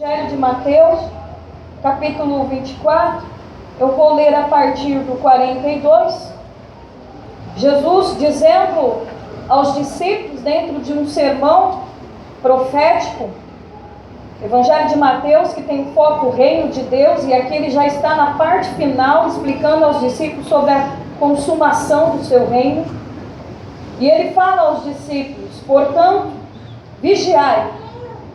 Evangelho de Mateus, capítulo 24, eu vou ler a partir do 42. Jesus dizendo aos discípulos dentro de um sermão profético, Evangelho de Mateus, que tem foco o reino de Deus, e aqui ele já está na parte final, explicando aos discípulos sobre a consumação do seu reino. E ele fala aos discípulos: portanto, vigiai,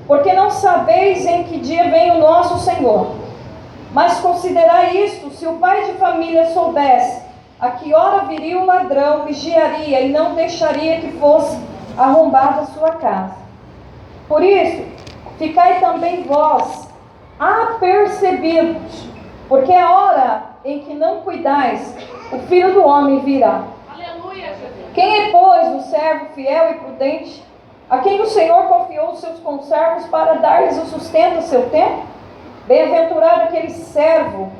porque não sabeis em que dia vem o nosso Senhor. Mas considerai isto: se o pai de família soubesse a que hora viria o ladrão, vigiaria e não deixaria que fosse arrombada a sua casa. Por isso, ficai também vós apercebidos, porque a hora em que não cuidais, o Filho do Homem virá. Aleluia. Quem é, pois, o servo fiel e prudente, a quem o Senhor confiou os seus conservos para dar-lhes o sustento a seu tempo? Bem-aventurado aquele servo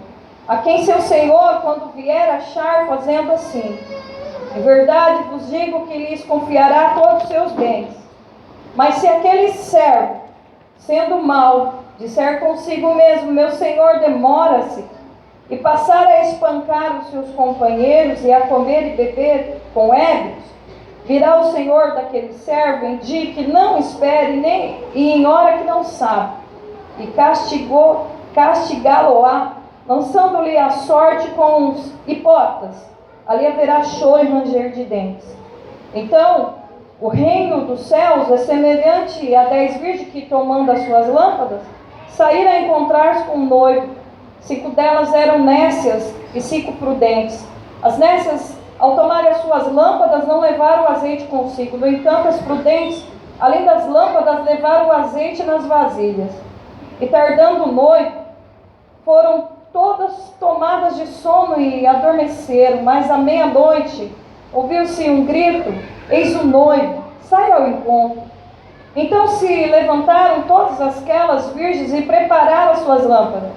a quem seu Senhor, quando vier, achar fazendo assim. Em verdade vos digo que lhes confiará todos os seus bens. Mas se aquele servo, sendo mau, disser consigo mesmo: meu Senhor demora-se, e passar a espancar os seus companheiros e a comer e beber com ébrios, virá o Senhor daquele servo em dia que não espere, nem e em hora que não sabe, e castigá-lo-á, lançando-lhe a sorte com os hipócritas. Ali haverá choro e ranger de dentes. Então, o reino dos céus é semelhante a 10 virgens que, tomando as suas lâmpadas, saíram a encontrar-se com um noivo. 5 delas eram nécias e 5 prudentes. As nécias, ao tomarem as suas lâmpadas, não levaram o azeite consigo. No entanto, as prudentes, além das lâmpadas, levaram o azeite nas vasilhas. E tardando o noivo, foram todas tomadas de sono e adormeceram. Mas à meia-noite ouviu-se um grito: eis o noivo, sai ao encontro. Então se levantaram todas aquelas virgens e prepararam as suas lâmpadas.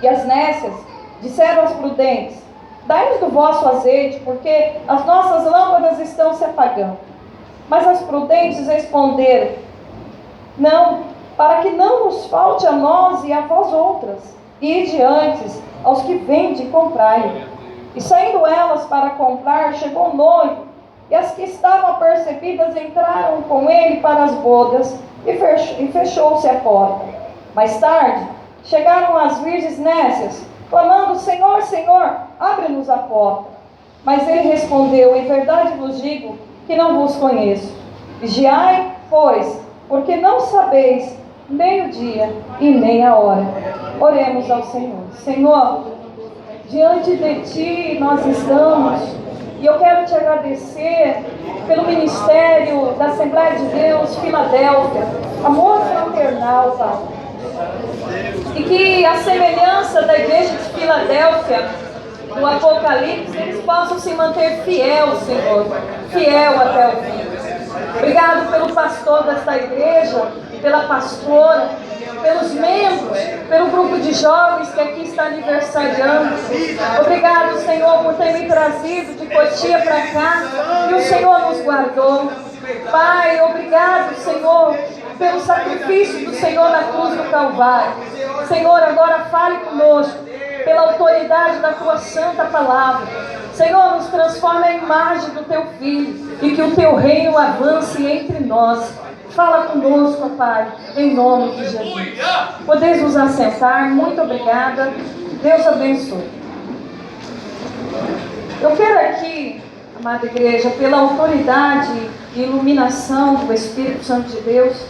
E as nécias disseram às prudentes: dai-nos do vosso azeite, porque as nossas lâmpadas estão se apagando. Mas as prudentes responderam: não, para que não nos falte a nós e a vós outras. Ide antes aos que vendem e comprai. E saindo elas para comprar, chegou o noivo, e as que estavam apercebidas entraram com ele para as bodas, e fechou-se a porta. Mais tarde, chegaram as virgens nécias, clamando: Senhor, Senhor, abre-nos a porta. Mas ele respondeu: em verdade vos digo que não vos conheço. Vigiai, pois, porque não sabeis nem o dia e nem a hora. Oremos ao Senhor. Senhor, diante de Ti nós estamos, e eu quero Te agradecer pelo ministério da Assembleia de Deus Filadélfia, amor fraternal, Pai. E que a semelhança da igreja de Filadélfia, do Apocalipse, eles possam se manter fiel, Senhor, fiel até o fim. Obrigado pelo pastor desta igreja, pela pastora, pelos membros, pelo grupo de jovens que aqui está aniversariando. Obrigado, Senhor, por ter me trazido de Cotia para cá, e o Senhor nos guardou. Pai, obrigado, Senhor, pelo sacrifício do Senhor na cruz do Calvário. Senhor, agora fale conosco, pela autoridade da Tua santa palavra. Senhor, nos transforma a imagem do Teu Filho, e que o Teu reino avance entre nós. Fala conosco, Pai, em nome de Jesus. Podeis nos assentar. Muito obrigada. Deus abençoe. Eu quero aqui, amada igreja, pela autoridade e iluminação do Espírito Santo de Deus,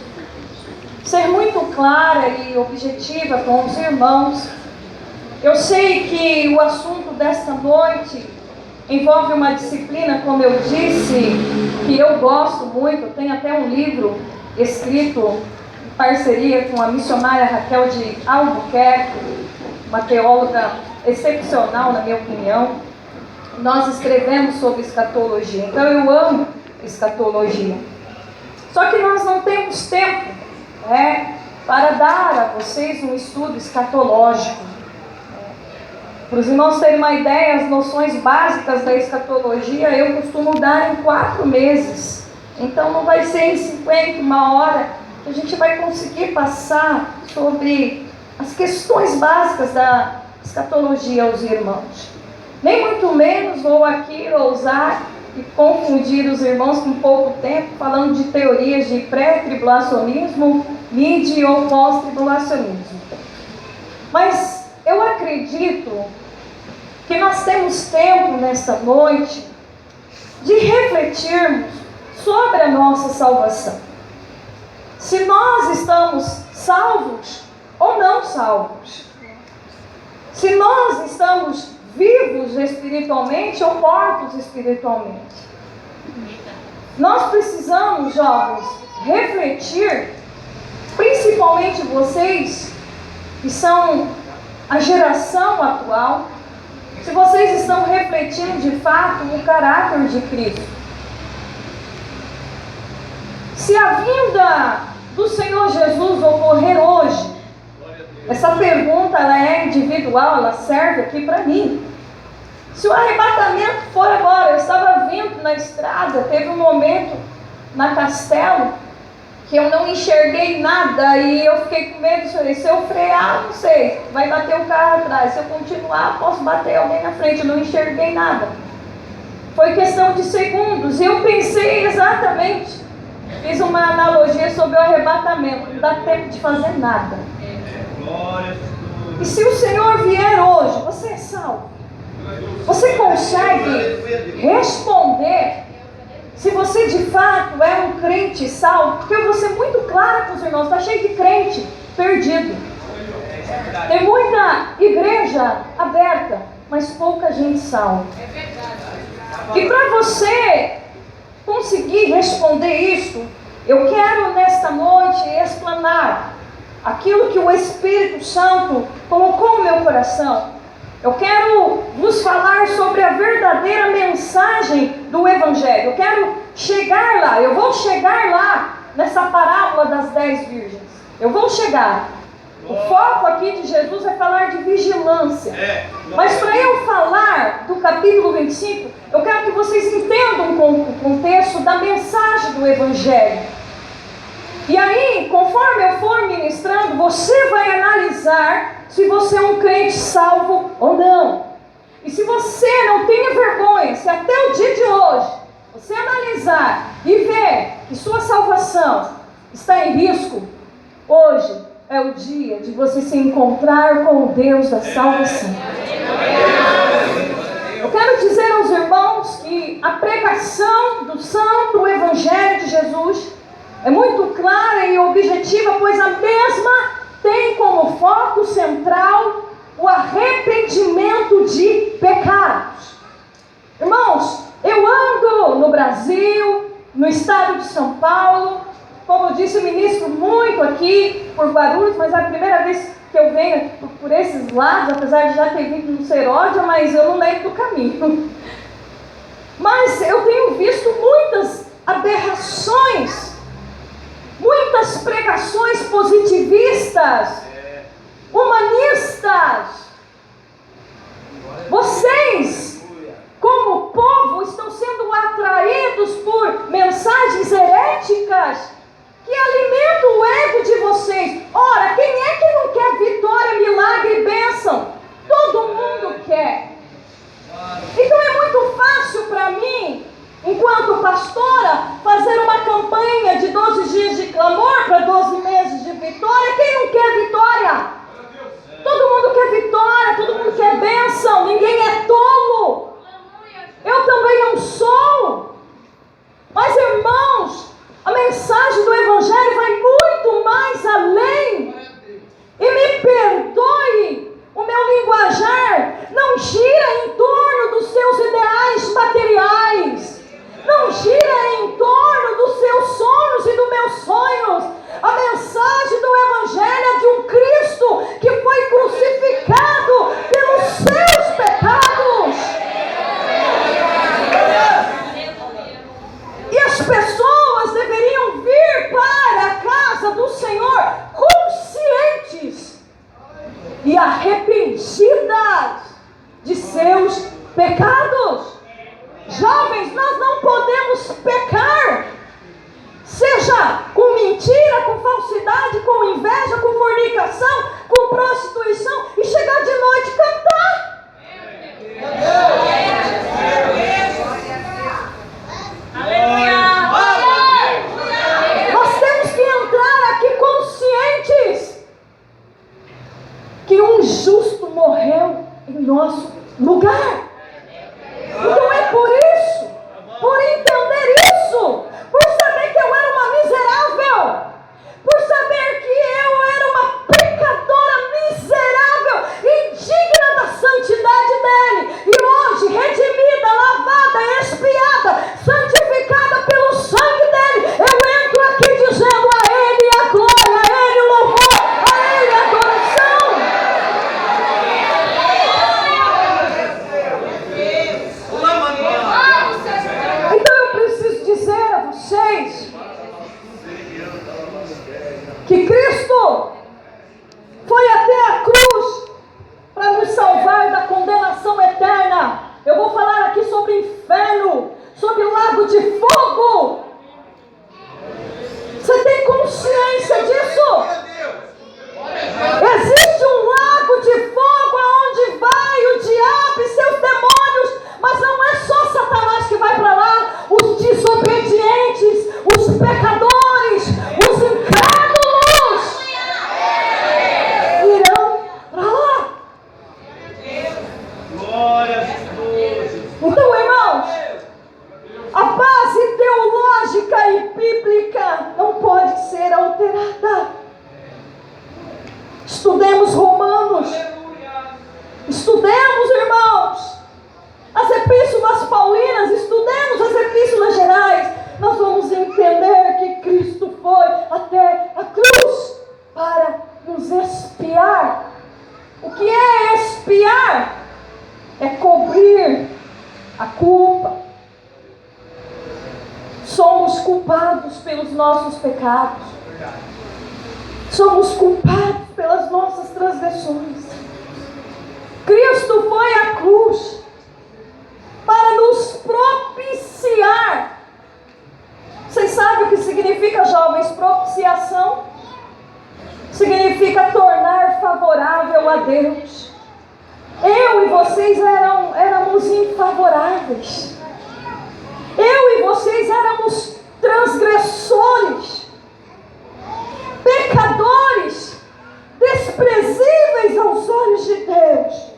ser muito clara e objetiva com os irmãos. Eu sei que o assunto desta noite envolve uma disciplina, como eu disse, que eu gosto muito. Tem até um livro escrito em parceria com a missionária Raquel de Albuquerque, uma teóloga excepcional, na minha opinião. Nós escrevemos sobre escatologia, então eu amo escatologia. Só que nós não temos tempo, para dar a vocês um estudo escatológico. Para os irmãos terem uma ideia, as noções básicas da escatologia eu costumo dar em 4 meses. Então não vai ser em 50, 1 hora que a gente vai conseguir passar sobre as questões básicas da escatologia aos irmãos. Nem muito menos vou aqui ousar e confundir os irmãos com pouco tempo, falando de teorias de pré-tribulacionismo, mid ou pós-tribulacionismo. Mas eu acredito que nós temos tempo nesta noite de refletirmos sobre a nossa salvação. Se nós estamos salvos ou não salvos. Se nós estamos vivos espiritualmente ou mortos espiritualmente. Nós precisamos, jovens, refletir, principalmente vocês que são a geração atual, se vocês estão refletindo de fato o caráter de Cristo. Se a vinda do Senhor Jesus ocorrer hoje, essa pergunta ela é individual, ela serve aqui para mim. Se o arrebatamento for agora, eu estava vindo na estrada, teve um momento na Castelo que eu não enxerguei nada e eu fiquei com medo, se eu frear, não sei, vai bater o carro atrás, se eu continuar, posso bater alguém na frente, eu não enxerguei nada. Foi questão de segundos e eu pensei exatamente, fiz uma analogia sobre o arrebatamento, não dá tempo de fazer nada. E se o Senhor vier hoje, você é salvo? Você consegue responder se você de fato é um crente salvo? Porque eu vou ser muito clara com os irmãos, está cheio de crente perdido. Tem muita igreja aberta, mas pouca gente salva. E para você conseguir responder isso, eu quero nesta noite explanar aquilo que o Espírito Santo colocou no meu coração. Eu quero vos falar sobre a verdadeira mensagem do Evangelho. Eu quero chegar lá, eu vou chegar lá nessa parábola das 10 virgens. Eu vou chegar. O foco aqui de Jesus é falar de vigilância. Mas para eu falar do capítulo 25, eu quero que vocês entendam o contexto da mensagem do Evangelho. E aí, conforme eu for ministrando, você vai analisar se você é um crente salvo ou não. E se você não tem vergonha, se até o dia de hoje, você analisar e ver que sua salvação está em risco, hoje é o dia de você se encontrar com o Deus da salvação. Eu quero dizer aos irmãos que a pregação do Santo Evangelho de Jesus é muito clara e objetiva, pois a mesma tem como foco central o arrependimento de pecados. Irmãos, eu ando no Brasil, no estado de São Paulo, como eu disse, eu ministro muito aqui por Guarulhos, mas é a primeira vez que eu venho por esses lados, apesar de já ter vindo no Seródia, mas eu não lembro do caminho. Mas eu tenho visto muitas aberrações, muitas pregações positivistas, humanistas. Vocês, como povo, estão sendo atraídos por mensagens heréticas que alimentam o ego de vocês. Ora, quem é que não quer vitória, milagre e bênção? Todo mundo quer. Então é muito fácil para mim, enquanto pastora, fazer uma campanha de 12 dias de clamor para 12 meses de vitória. Quem não quer vitória? Todo mundo quer vitória, todo mundo quer bênção. Ninguém é tolo. Eu também não sou. Mas, irmãos, a mensagem do Evangelho vai muito mais além. E me perdoe, o meu linguajar não gira em torno dos seus ideais materiais. Não gira em torno dos seus sonhos e dos meus sonhos. A mensagem do Evangelho é de um Cristo que foi crucificado pelos seus pecados. E as pessoas deveriam vir para a casa do Senhor conscientes e arrependidas de seus pecados. Jovens, nós não podemos pecar, seja com mentira, com nosso lugar. Então é por isso, por entender isso, por saber que eu era uma miserável, por saber que eu era uma pecadora miserável, indigna da santidade dele, e hoje redimida, lavada, expiada, santificada pelo sangue dele, eu entro aqui dizendo a ele a glória, a ele o louvor, a ele a adoração. Então eu preciso dizer a vocês que Cristo foi até a cruz para nos salvar da condenação eterna. Eu vou falar aqui sobre o inferno, sobre o lago de fogo. Você tem consciência disso? Existe um lago de fogo aonde vai o diabo e seus demônios, mas não é só Satanás que vai para lá. Os desobedientes, os pecadores, os incrédulos irão para lá. Então, irmãos, a base teológica e bíblica não pode ser alterada. Estudemos Romanos. Estudemos, irmãos, as epístolas paulinas. Estudemos as epístolas gerais. Nós vamos entender que Cristo foi até a cruz para nos expiar. O que é expiar? É cobrir a culpa. Somos culpados pelos nossos pecados. Somos culpados pelas nossas transgressões. Cristo foi à cruz para nos propiciar. Vocês sabem o que significa, jovens, propiciação? Significa tornar favorável a Deus. Eu e vocês éramos infavoráveis. Eu e vocês éramos transgressores, pecadores, desprezíveis aos olhos de Deus.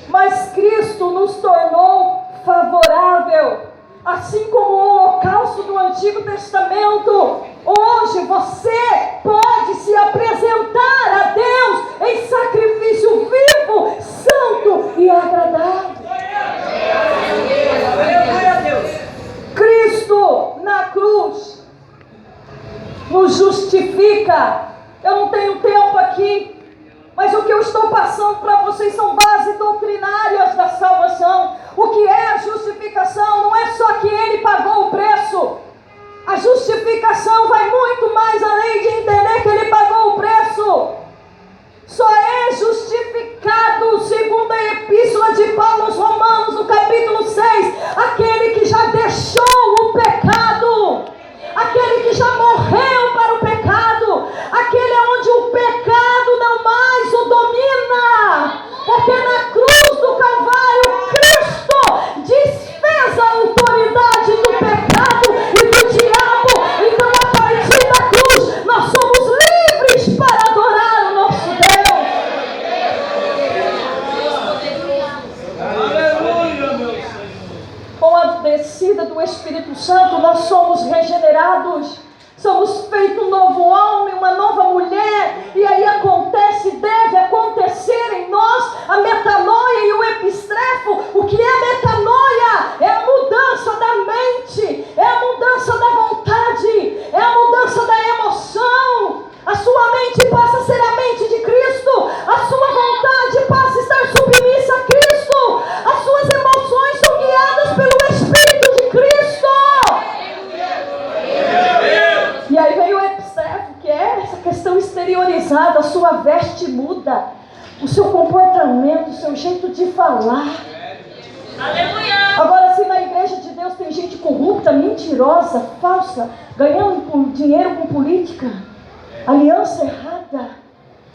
Mas Cristo nos tornou favorável. Assim como o holocausto do Antigo Testamento, hoje você pode se apresentar a Deus em sacrifício vivo, santo e agradável. Cristo na cruz nos justifica. Eu não tenho tempo aqui, mas o que eu estou passando para vocês são bases doutrinárias da salvação. O que é a justificação? Não é só que ele pagou o preço. A justificação vai muito mais além de entender que ele pagou o preço. Só é justificado, segundo a epístola de Paulo aos Romanos, no capítulo 6, aquele que já deixou o pecado, aquele que já morreu para o pecado, aquele onde o pecado não mais o domina, porque na cruz do Calvário Cristo desfez a autoridade do pecado e do diabo. Então, a partir da cruz, nós somos livres para adorar o nosso Deus. Com a descida do Espírito Santo, nós somos regenerados, somos feitos um novo homem, uma nova mulher, e aí deve acontecer em nós a metanoia e o epistrefo. O que é metanoia? É a mudança da mente, é a mudança da vontade, é a mudança da emoção. A sua mente passa a ser a mente de Cristo, a sua vontade passa a estar submissa a Cristo, as suas emoções são guiadas pelo Espírito de Cristo. E aí vem o epistrefo, que é essa questão exteriorizada. A sua veste muda, o seu comportamento, o seu jeito de falar. Aleluia! Agora, se na igreja de Deus tem gente corrupta, mentirosa, falsa, ganhando dinheiro com política, aliança errada,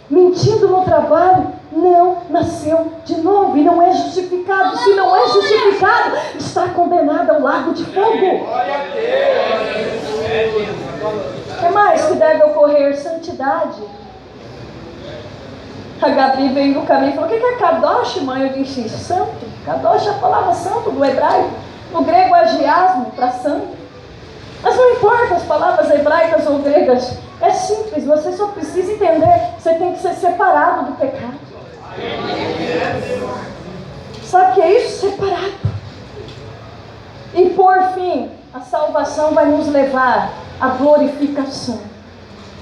mentindo no trabalho, não nasceu de novo e não é justificado. Se não é justificado, está condenado ao lago de fogo. O que mais que deve ocorrer? Santidade. A Gabi veio no caminho e falou: o que é Kadosh, mãe? Eu disse: santo. Kadosh é a palavra santo do hebraico. No grego é agiasmo, para santo. Mas não importa as palavras hebraicas ou gregas. É simples, você só precisa entender. Você tem que ser separado do pecado. Sabe o que é isso? Separado. E por fim, a salvação vai nos levar à glorificação.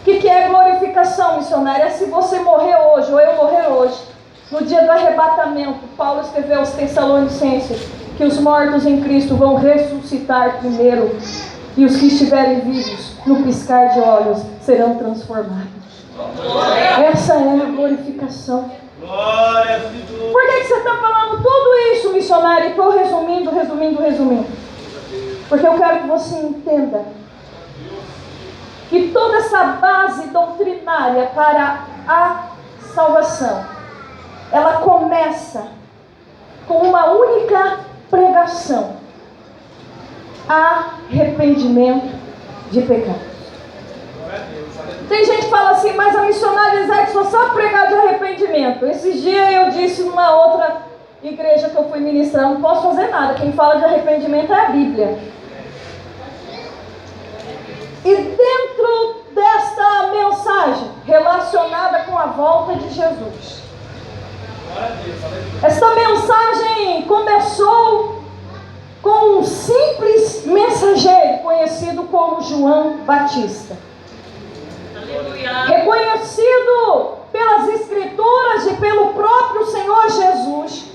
O que é glorificação, missionária? É se você morrer hoje, ou eu morrer hoje, no dia do arrebatamento. Paulo escreveu aos Tessalonicenses que os mortos em Cristo vão ressuscitar primeiro, e os que estiverem vivos, no piscar de olhos, serão transformados. Essa é a glorificação. Por que você está falando tudo isso, missionário? Estou resumindo. Porque eu quero que você entenda que toda essa base doutrinária para a salvação, ela começa com uma única pregação: arrependimento de pecado. Tem gente que fala assim: mas a missionária Isaac só sabe pregar de arrependimento. Esses dias eu disse numa outra igreja que eu fui ministrar: não posso fazer nada, quem fala de arrependimento é a Bíblia. E dentro desta mensagem relacionada com a volta de Jesus, esta mensagem começou com um simples mensageiro conhecido como João Batista. Reconhecido pelas Escrituras e pelo próprio Senhor Jesus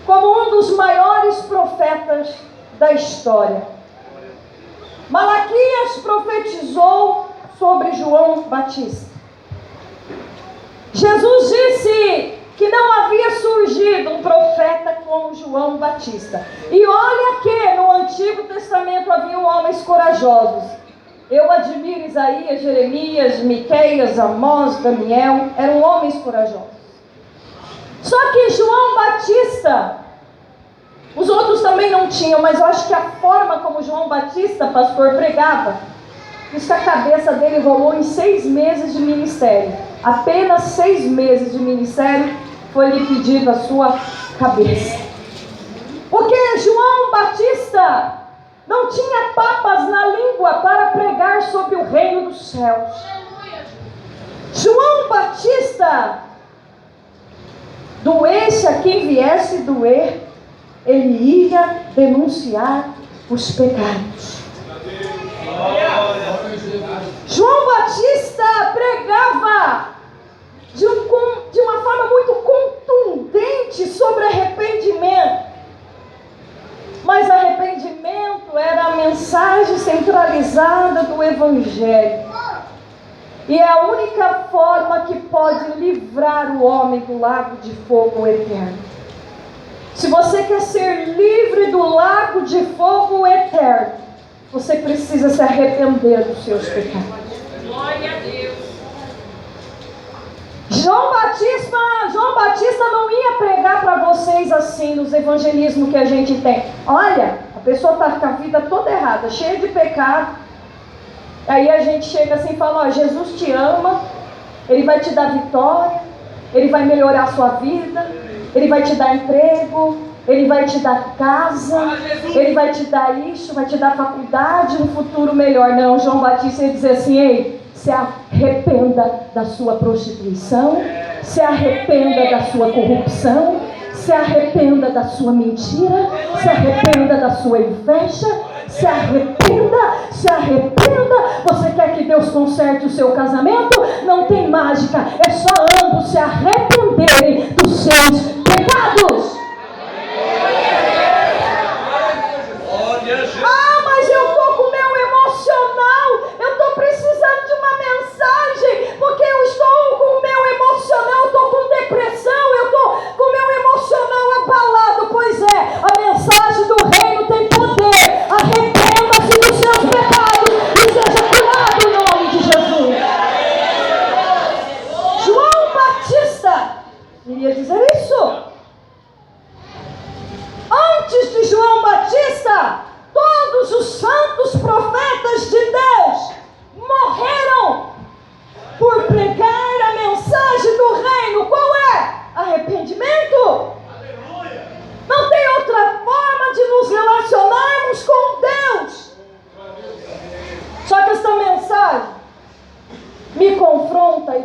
como um dos maiores profetas da história. Malaquias profetizou sobre João Batista. Jesus disse que não havia surgido um profeta como João Batista. E olha que no Antigo Testamento haviam homens corajosos. Eu admiro Isaías, Jeremias, Miqueias, Amós, Daniel. Eram homens corajosos. Só que João Batista, os outros também não tinham, mas eu acho que a forma como João Batista, pastor, pregava, isso a cabeça dele rolou em 6 meses de ministério. Apenas 6 meses de ministério foi lhe pedido a sua cabeça. Porque João Batista não tinha papas na língua para pregar sobre o reino dos céus. João Batista, doesse a quem viesse doer, ele ia denunciar os pecados. João Batista pregava de uma forma muito contundente sobre arrependimento. Mas arrependimento era a mensagem centralizada do Evangelho. E é a única forma que pode livrar o homem do lago de fogo eterno. Se você quer ser livre do lago de fogo eterno, você precisa se arrepender dos seus pecados. Glória a Deus. João Batista não ia pregar para vocês assim nos evangelismos que a gente tem. Olha, a pessoa está com a vida toda errada, cheia de pecado. Aí a gente chega assim e fala: ó, Jesus te ama, Ele vai te dar vitória, Ele vai melhorar a sua vida, Ele vai te dar emprego, Ele vai te dar casa, Ele vai te dar isso, vai te dar faculdade, um futuro melhor. Não, João Batista ia dizer assim: ei, se arrependa da sua prostituição, se arrependa da sua corrupção, se arrependa da sua mentira, se arrependa da sua inveja, se arrependa. Você quer que Deus conserte o seu casamento? Não tem mágica, é só ambos se arrependerem dos seus pecados. Ah, mas eu estou com o meu emocional, eu estou precisando de uma mensagem, porque eu estou com o meu emocional, eu estou com depressão, eu estou com o meu emocional abalado. Pois é, a mensagem do reino tem poder. Arrependa-se dos seus pecados e seja curado em nome de Jesus. João Batista iria dizer isso.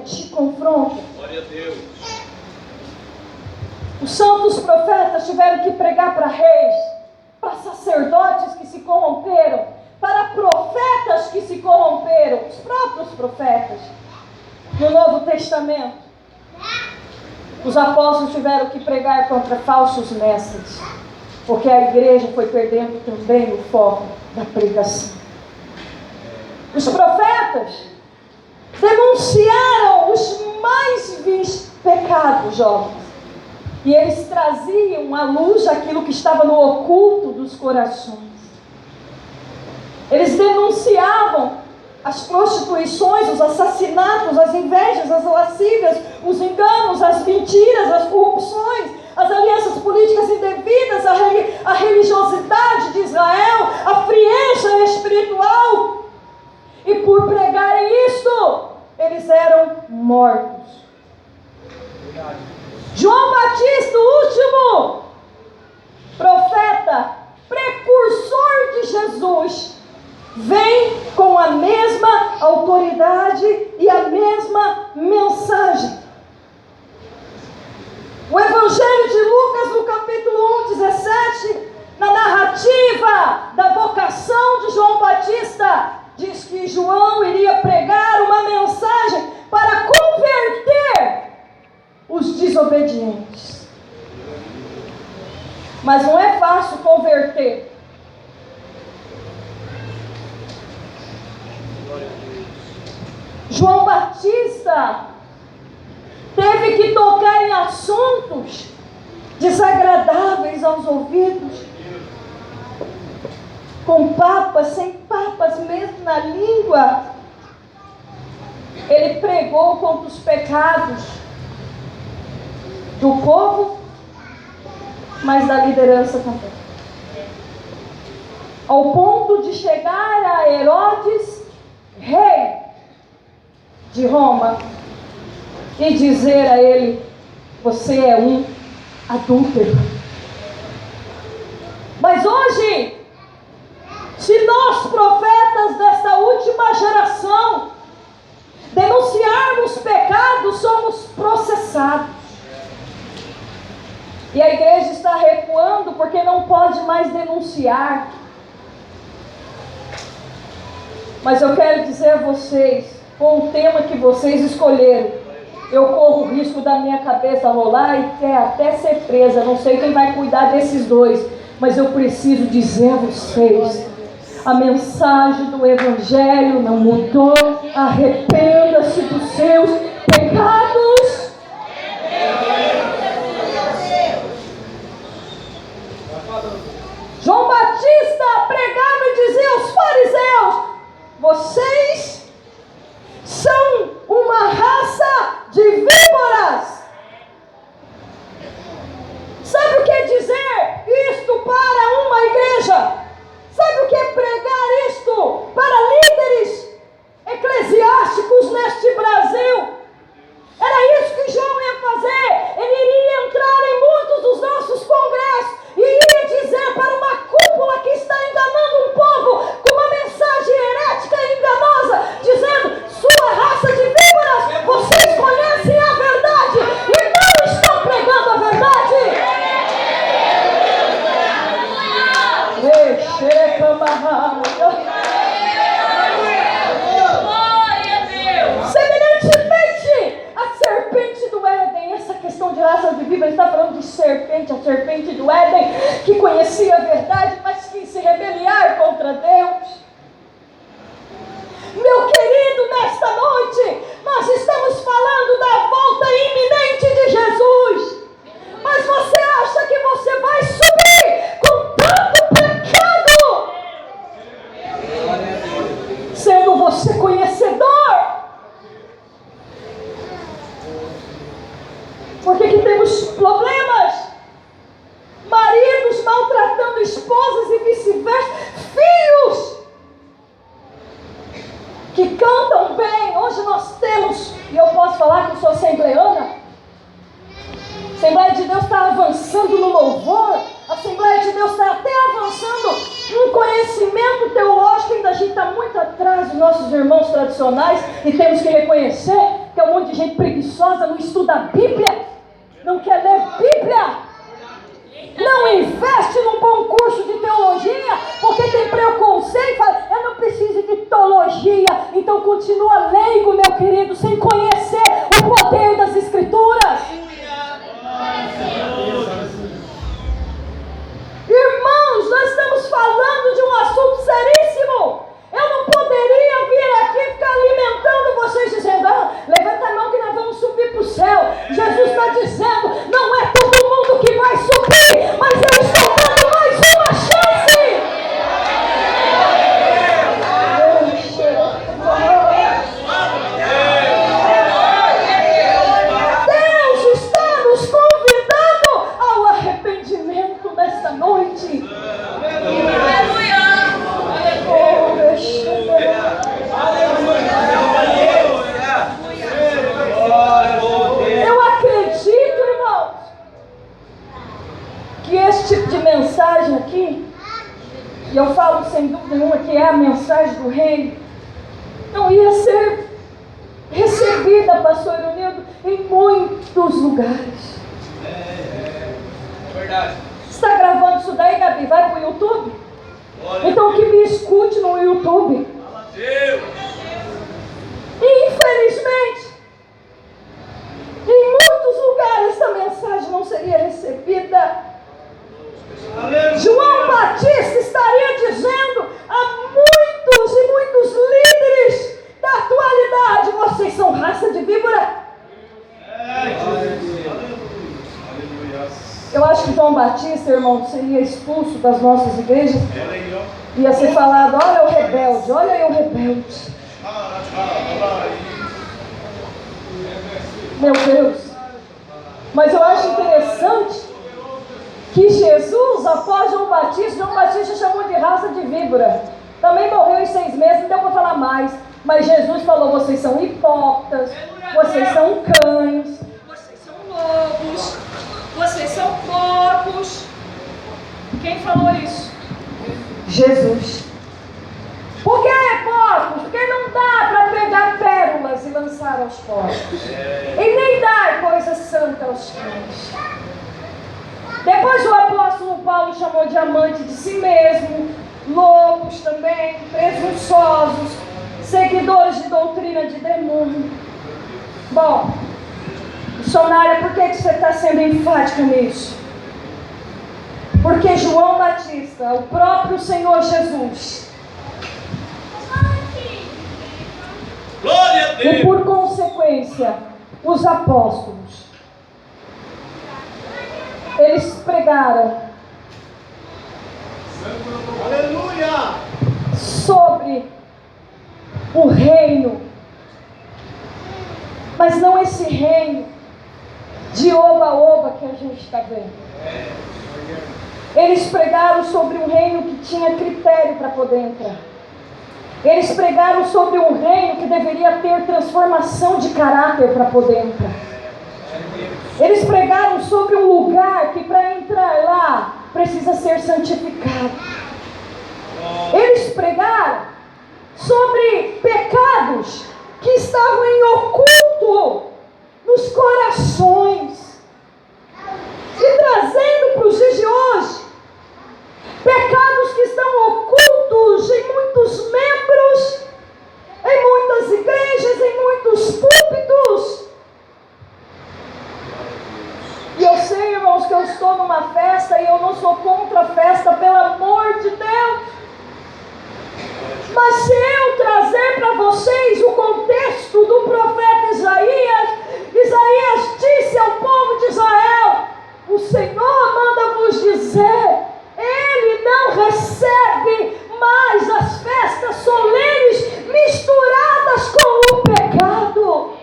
te confronta. Glória a Deus. Os santos profetas tiveram que pregar para reis, para sacerdotes que se corromperam, para profetas que se corromperam, os próprios profetas. No Novo Testamento, os apóstolos tiveram que pregar contra falsos mestres, porque a igreja foi perdendo também o foco da pregação. Os profetas denunciaram os mais vis pecados, jovens, e eles traziam à luz aquilo que estava no oculto dos corações. Eles denunciavam as prostituições, os assassinatos, as invejas, as lascívias, os enganos, as mentiras, as corrupções, as alianças políticas indevidas, a religiosidade de Israel, a frieza espiritual. E por pregarem isto, eles eram mortos. João Batista, o último profeta, precursor de Jesus, vem com a mesma autoridade e a mesma mensagem. O Evangelho de Lucas, no capítulo 1:17, na narrativa da vocação de João Batista, diz que João iria pregar uma mensagem para converter os desobedientes. Mas não é fácil converter. João Batista teve que tocar em assuntos desagradáveis aos ouvidos, com papas, sem papas, mesmo na língua. Ele pregou contra os pecados do povo, mas da liderança também, ao ponto de chegar a Herodes, rei de Roma, e dizer a ele: você é um adúltero. Mas hoje, se nós, profetas desta última geração, denunciarmos pecados, somos processados. E a igreja está recuando porque não pode mais denunciar. Mas eu quero dizer a vocês, com o tema que vocês escolheram, eu corro o risco da minha cabeça rolar e até ser presa. Não sei quem vai cuidar desses dois, mas eu preciso dizer a vocês: a mensagem do Evangelho não mudou. Arrependa-se dos seus pecados. João Batista pregava e dizia aos fariseus: vocês são uma raça de víboras. Sabe o que é dizer isto para uma igreja? Sabe o que é pregar isto para líderes eclesiásticos neste Brasil? Era isso que João ia fazer. Ele iria entrar em muitos dos nossos congressos e iria dizer para uma cúpula que está enganando um povo com uma mensagem herética e enganosa, dizendo: sua raça de víboras, vocês conhecem a verdade e não estão pregando a verdade. Semelhantemente a serpente do Éden, essa questão de raça de víboras está falando de serpente, a serpente do Éden, que conhecia a verdade, mas quis se rebeliar contra Deus. Meu querido, nesta noite, nós estamos falando da volta iminente de Jesus. Mas você acha que você vai subir com tanto pecado, sendo você conhecedor? Por que temos problemas? Maridos maltratando esposas e vice-versa. Filhos que cantam bem. Hoje nós temos, e eu posso falar que eu sou assembleana, a Assembleia de Deus está avançando no louvor, a Assembleia de Deus está até avançando no conhecimento teológico. Ainda a gente está muito atrás dos nossos irmãos tradicionais, e temos que reconhecer que Tem um monte de gente preguiçosa, não estuda a Bíblia, não quer ler Bíblia, não investe num bom curso de teologia, porque tem preconceito, fala, eu não preciso de teologia, então continua leigo, meu querido, sem conhecer o poder das Escrituras. Irmãos, nós estamos falando de um assunto seríssimo. Eu não poderia vir aqui e ficar alimentando vocês dizendo, levanta a mão que nós vamos subir para o céu. Jesus está dizendo, não é todo mundo que vai subir, mas eu estou dando mais uma chance. Deus está nos convidando ao arrependimento nesta noite. Eu acredito, irmãos, que esse tipo de mensagem aqui, e eu falo sem dúvida nenhuma que é a mensagem do reino, não ia ser recebida, pastor Ironildo, em muitos lugares. Verdade. Você está gravando isso daí, Gabi? Vai para o YouTube? Então que me escute no YouTube. E infelizmente, em muitos lugares essa mensagem não seria recebida. João Batista estaria dizendo a muitos e muitos líderes da atualidade, vocês são raça de víbora. Eu acho que João Batista, irmão, seria expulso das nossas igrejas. Ia ser falado, olha o rebelde, olha aí o rebelde. Meu Deus. Mas eu acho interessante que Jesus, após João Batista chamou de raça de víbora. Também morreu em 6 meses, não deu para falar mais. Mas Jesus falou, vocês são hipócritas, vocês são cães, vocês são lobos, vocês são porcos. Quem falou isso? Jesus. Por que porcos? Porque não dá para pegar pérolas e lançar aos porcos. E nem dar coisa santa aos cães. Depois o apóstolo Paulo chamou de amante de si mesmo, lobos também, presunçosos, seguidores de doutrina de demônio. Bom, missionária, por que você está sendo enfática nisso? Porque João Batista, o próprio Senhor Jesus, Glória a Deus. e por consequência, os apóstolos, eles pregaram sobre o reino, mas não esse reino de oba-oba que a gente está vendo. Eles pregaram sobre um reino que tinha critério para poder entrar. Eles pregaram sobre um reino que deveria ter transformação de caráter para poder entrar. Eles pregaram sobre um lugar que para entrar lá precisa ser santificado. Eles pregaram sobre pecados que estavam em oculto nos corações. E trazendo para os dias de hoje, pecados que estão ocultos em muitos membros, em muitas igrejas, em muitos púlpitos. E eu sei, irmãos, que eu estou numa festa e eu não sou contra a festa, pelo amor de Deus. Mas se eu trazer para vocês o contexto do profeta Isaías, Isaías disse ao povo de Israel, o Senhor manda vos dizer, Ele não recebe mais as festas solenes misturadas com o pecado.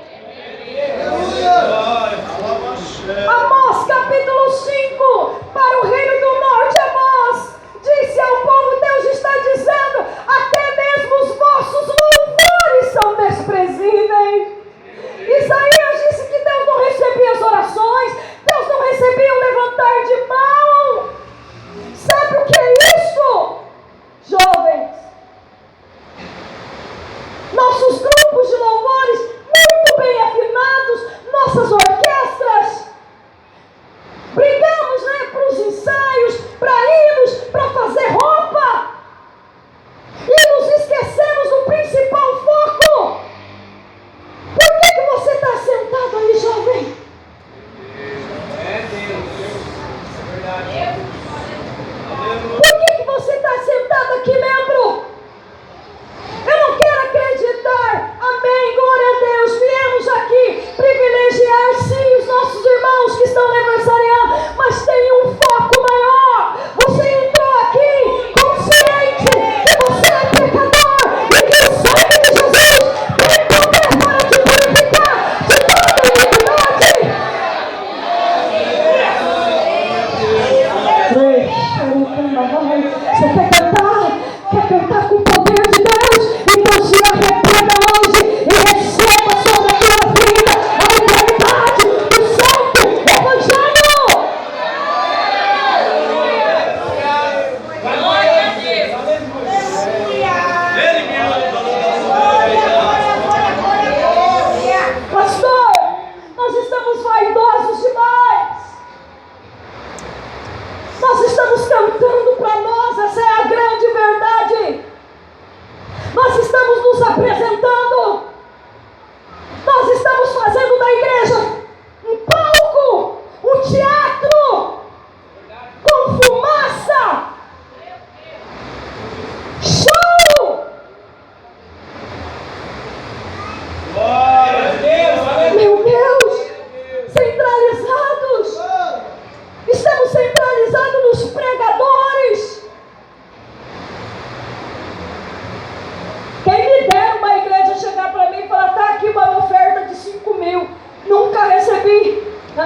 Amós capítulo 5, para o reino do norte, Amós disse ao povo, Deus está dizendo, até mesmo os vossos louvores são desprezíveis. Isaías disse que Deus não recebia as orações, Deus não recebia o levantar de mão. Sabe o que é isso? Jovens,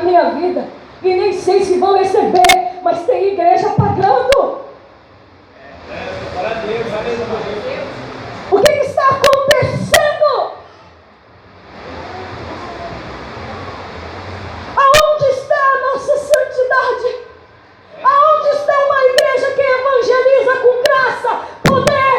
na minha vida. E nem sei se vão receber, mas tem igreja pagando. O que está acontecendo? Aonde está a nossa santidade? Aonde está uma igreja que evangeliza com graça, poder?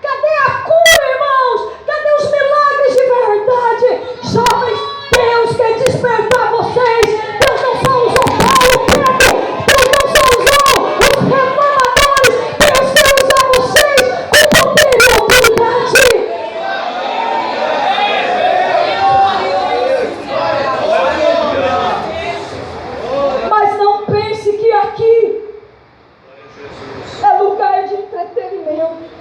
Cadê a cura, irmãos? Cadê os milagres de verdade? Jovens, Deus quer despertar vocês. Deus não só usou Paulo, Pedro. Deus não só usou os reformadores. Deus quer usar vocês com poder e autoridade. Mas não pense que aqui é lugar de entretenimento.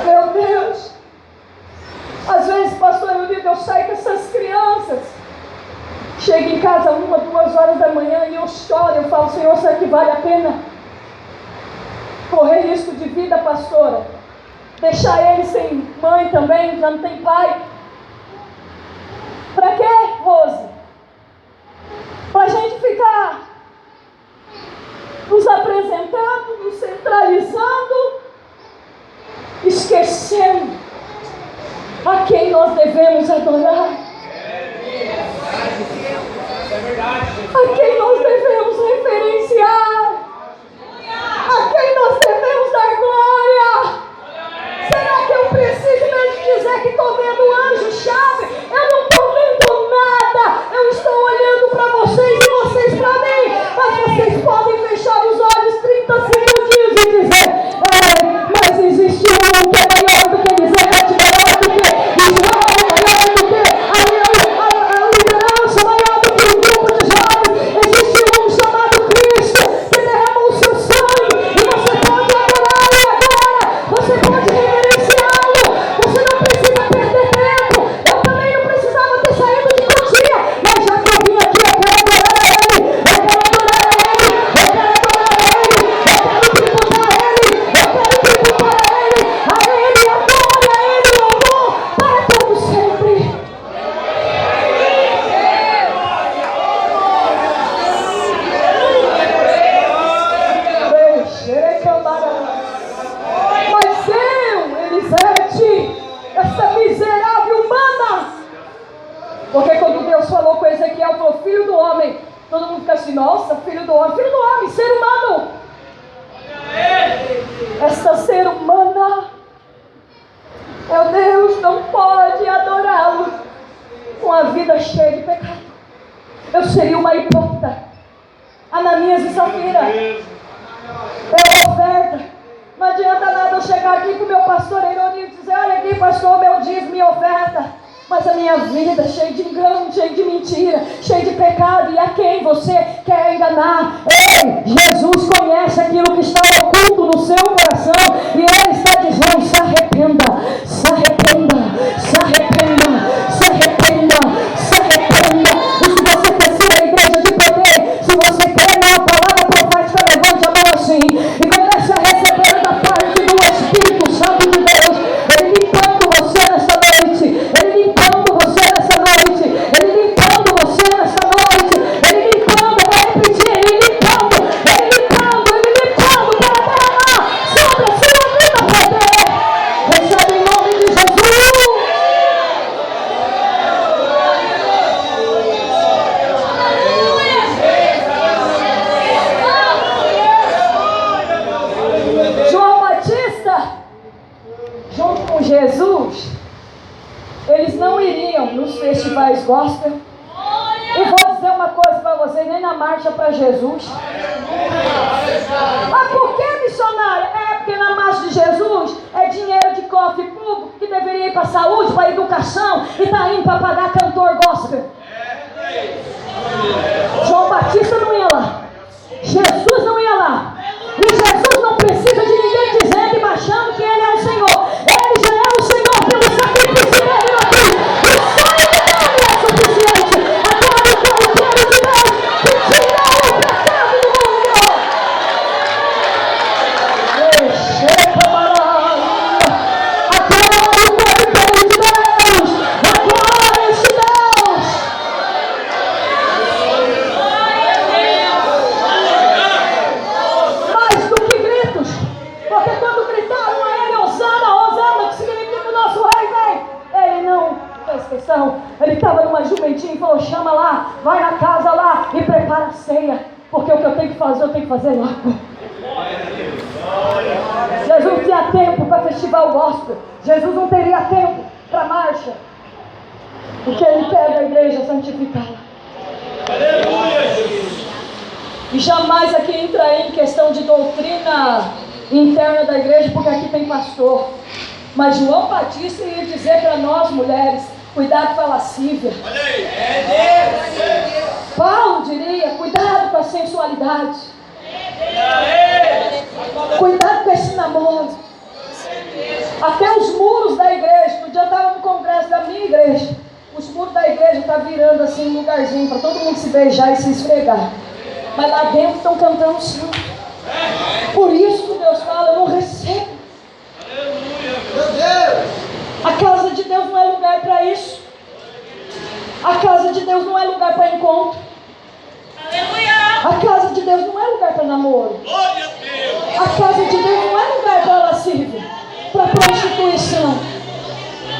Meu Deus! Às vezes, pastor Eurico, eu saio com essas crianças. Chego em casa 1, 2 horas da manhã e eu choro. Eu falo, Senhor, será que vale a pena correr risco de vida, pastora? Deixar eles sem mãe também, já não tem pai. Pra quê, Rose? Pra gente ficar nos apresentando, nos centralizando, esquecendo a quem nós devemos adorar, a quem nós devemos referenciar, a quem nós devemos dar glória. Será que eu preciso mesmo dizer que estou vendo um anjo-chave? Eu não estou vendo nada, eu estou olhando para vocês e vocês para mim, mas vocês podem fechar os olhos 30 segundinhos e dizer, mas existe um que é maior do que Isaac, maior do que Israel, maior do que a liderança, maior do que o grupo de jovens. Existe um chamado Cristo que derramou o seu sangue e você pode adorá-lo agora, você pode reverenciá-lo, você não precisa perder tempo. Eu também não precisava ter saído de Cotia, mas já que eu vim aqui, eu quero adorar a Ele, eu quero adorar a Ele, eu quero adorar a Ele, eu quero tributar a Ele, eu quero tributar a Ele a glória, a Ele o louvor, para todo sempre. Mas eu, Elisete, essa miserável humana, porque quando Deus falou com Ezequiel, falou, filho do homem, todo mundo fica assim, nossa, filho do homem, ser humano. Essa ser humana, meu Deus, não pode adorá-lo com a vida cheia de pecado. Eu seria uma hipócrita. Ananias e Safira. É oferta. Não adianta nada eu chegar aqui com o meu pastor Eironi e dizer, olha aqui, pastor, meu dízimo, minha oferta. Mas a minha vida é cheia de engano, cheia de mentira, cheia de pecado. E a quem você quer enganar? Ei, Jesus conhece aquilo que está oculto no seu coração. E Ele está dizendo, se arrependa, se arrependa, se arrependa, se arrependa, se arrependa. E se você quer ser a igreja de poder, se você quer na palavra profética, levante a mão assim e comece a receber da parte do Espírito Santo de Deus. Ele limpando você nessa noite, Ele limpando você nessa noite, Ele limpando você nessa noite, Ele limpando, vai repetir, Ele limpando para derramar sobre a sua vida poder. Recebe em nome de Jesus. João Batista, junto com Jesus, eles não iriam nos festivais gospel. E vou dizer uma coisa para vocês, nem na marcha para Jesus. Mas por que, missionária? É porque na marcha de Jesus é dinheiro de cofre público que deveria ir para a saúde, para a educação, e está indo para pagar cantor gospel. João Batista não ia lá, Jesus não ia lá, e Jesus não precisa de ninguém dizendo e baixando que Ele é o Senhor. Ele já é o Senhor pelo sacrifício dele na cruz. O sangue dele é suficiente. Agora eu quero de Deus que tira o pecado do mundo. Agora o poder de Deus, agora este oração. Ele estava numa jumentinha e falou: chama lá, vai na casa lá e prepara a ceia, porque o que eu tenho que fazer, eu tenho que fazer logo. Jesus não tinha tempo para festival gospel. Jesus não teria tempo para marcha. O que Ele quer da igreja é santificá-la. E jamais aqui entra em questão de doutrina interna da igreja, porque aqui tem pastor. Mas João Batista ia dizer para nós mulheres: cuidado com a lascívia. Paulo diria: cuidado com a sensualidade. Cuidado com esse namoro. Até os muros da igreja. No dia eu estava no congresso da minha igreja. Os muros da igreja estão virando assim um lugarzinho para todo mundo se beijar e se esfregar. Mas lá dentro estão cantando santo. Por isso que Deus fala: eu não recebo. A casa de Deus não é lugar para isso. A casa de Deus não é lugar para encontro. A casa de Deus não é lugar para namoro. A casa de Deus não é lugar para lascívia, para prostituição.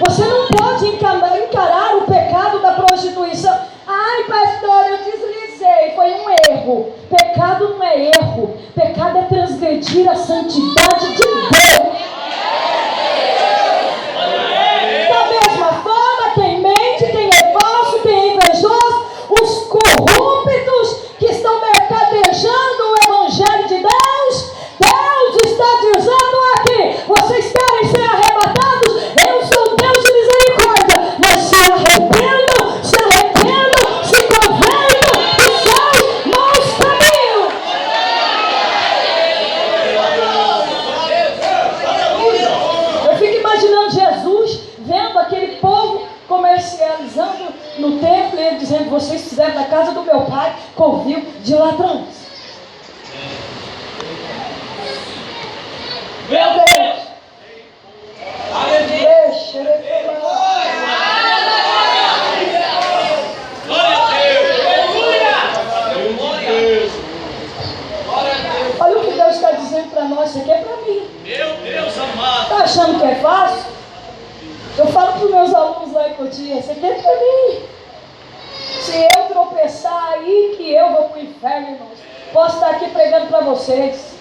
Você não pode encarar o pecado da prostituição. Ai, pastor, eu deslizei, foi um erro. Pecado não é erro. Pecado é transgredir a santidade de Deus. Da mesma forma, quem mente, quem é falso, quem é invejoso, os corruptos que estão mercadejando o evangelho de Deus, Deus está dizendo aqui: vocês querem ser arrebatados? Eu sou Deus de misericórdia, mas se arrependam, se convertam dos seus maus caminhos. Eu fico imaginando Jesus vendo aquele povo comercializando no templo, e ele dizendo: vocês fizeram da casa do meu pai covil de ladrões. Meu Deus! Deixa ele falar. Olha o que Deus está dizendo para nós. Isso aqui é para mim. Meu Deus amado. Está achando que é fácil? Eu falo para os meus alunos lá em Cotia: isso aqui é para mim. Se eu tropeçar, aí que eu vou para o inferno, irmãos. Posso estar aqui pregando para vocês.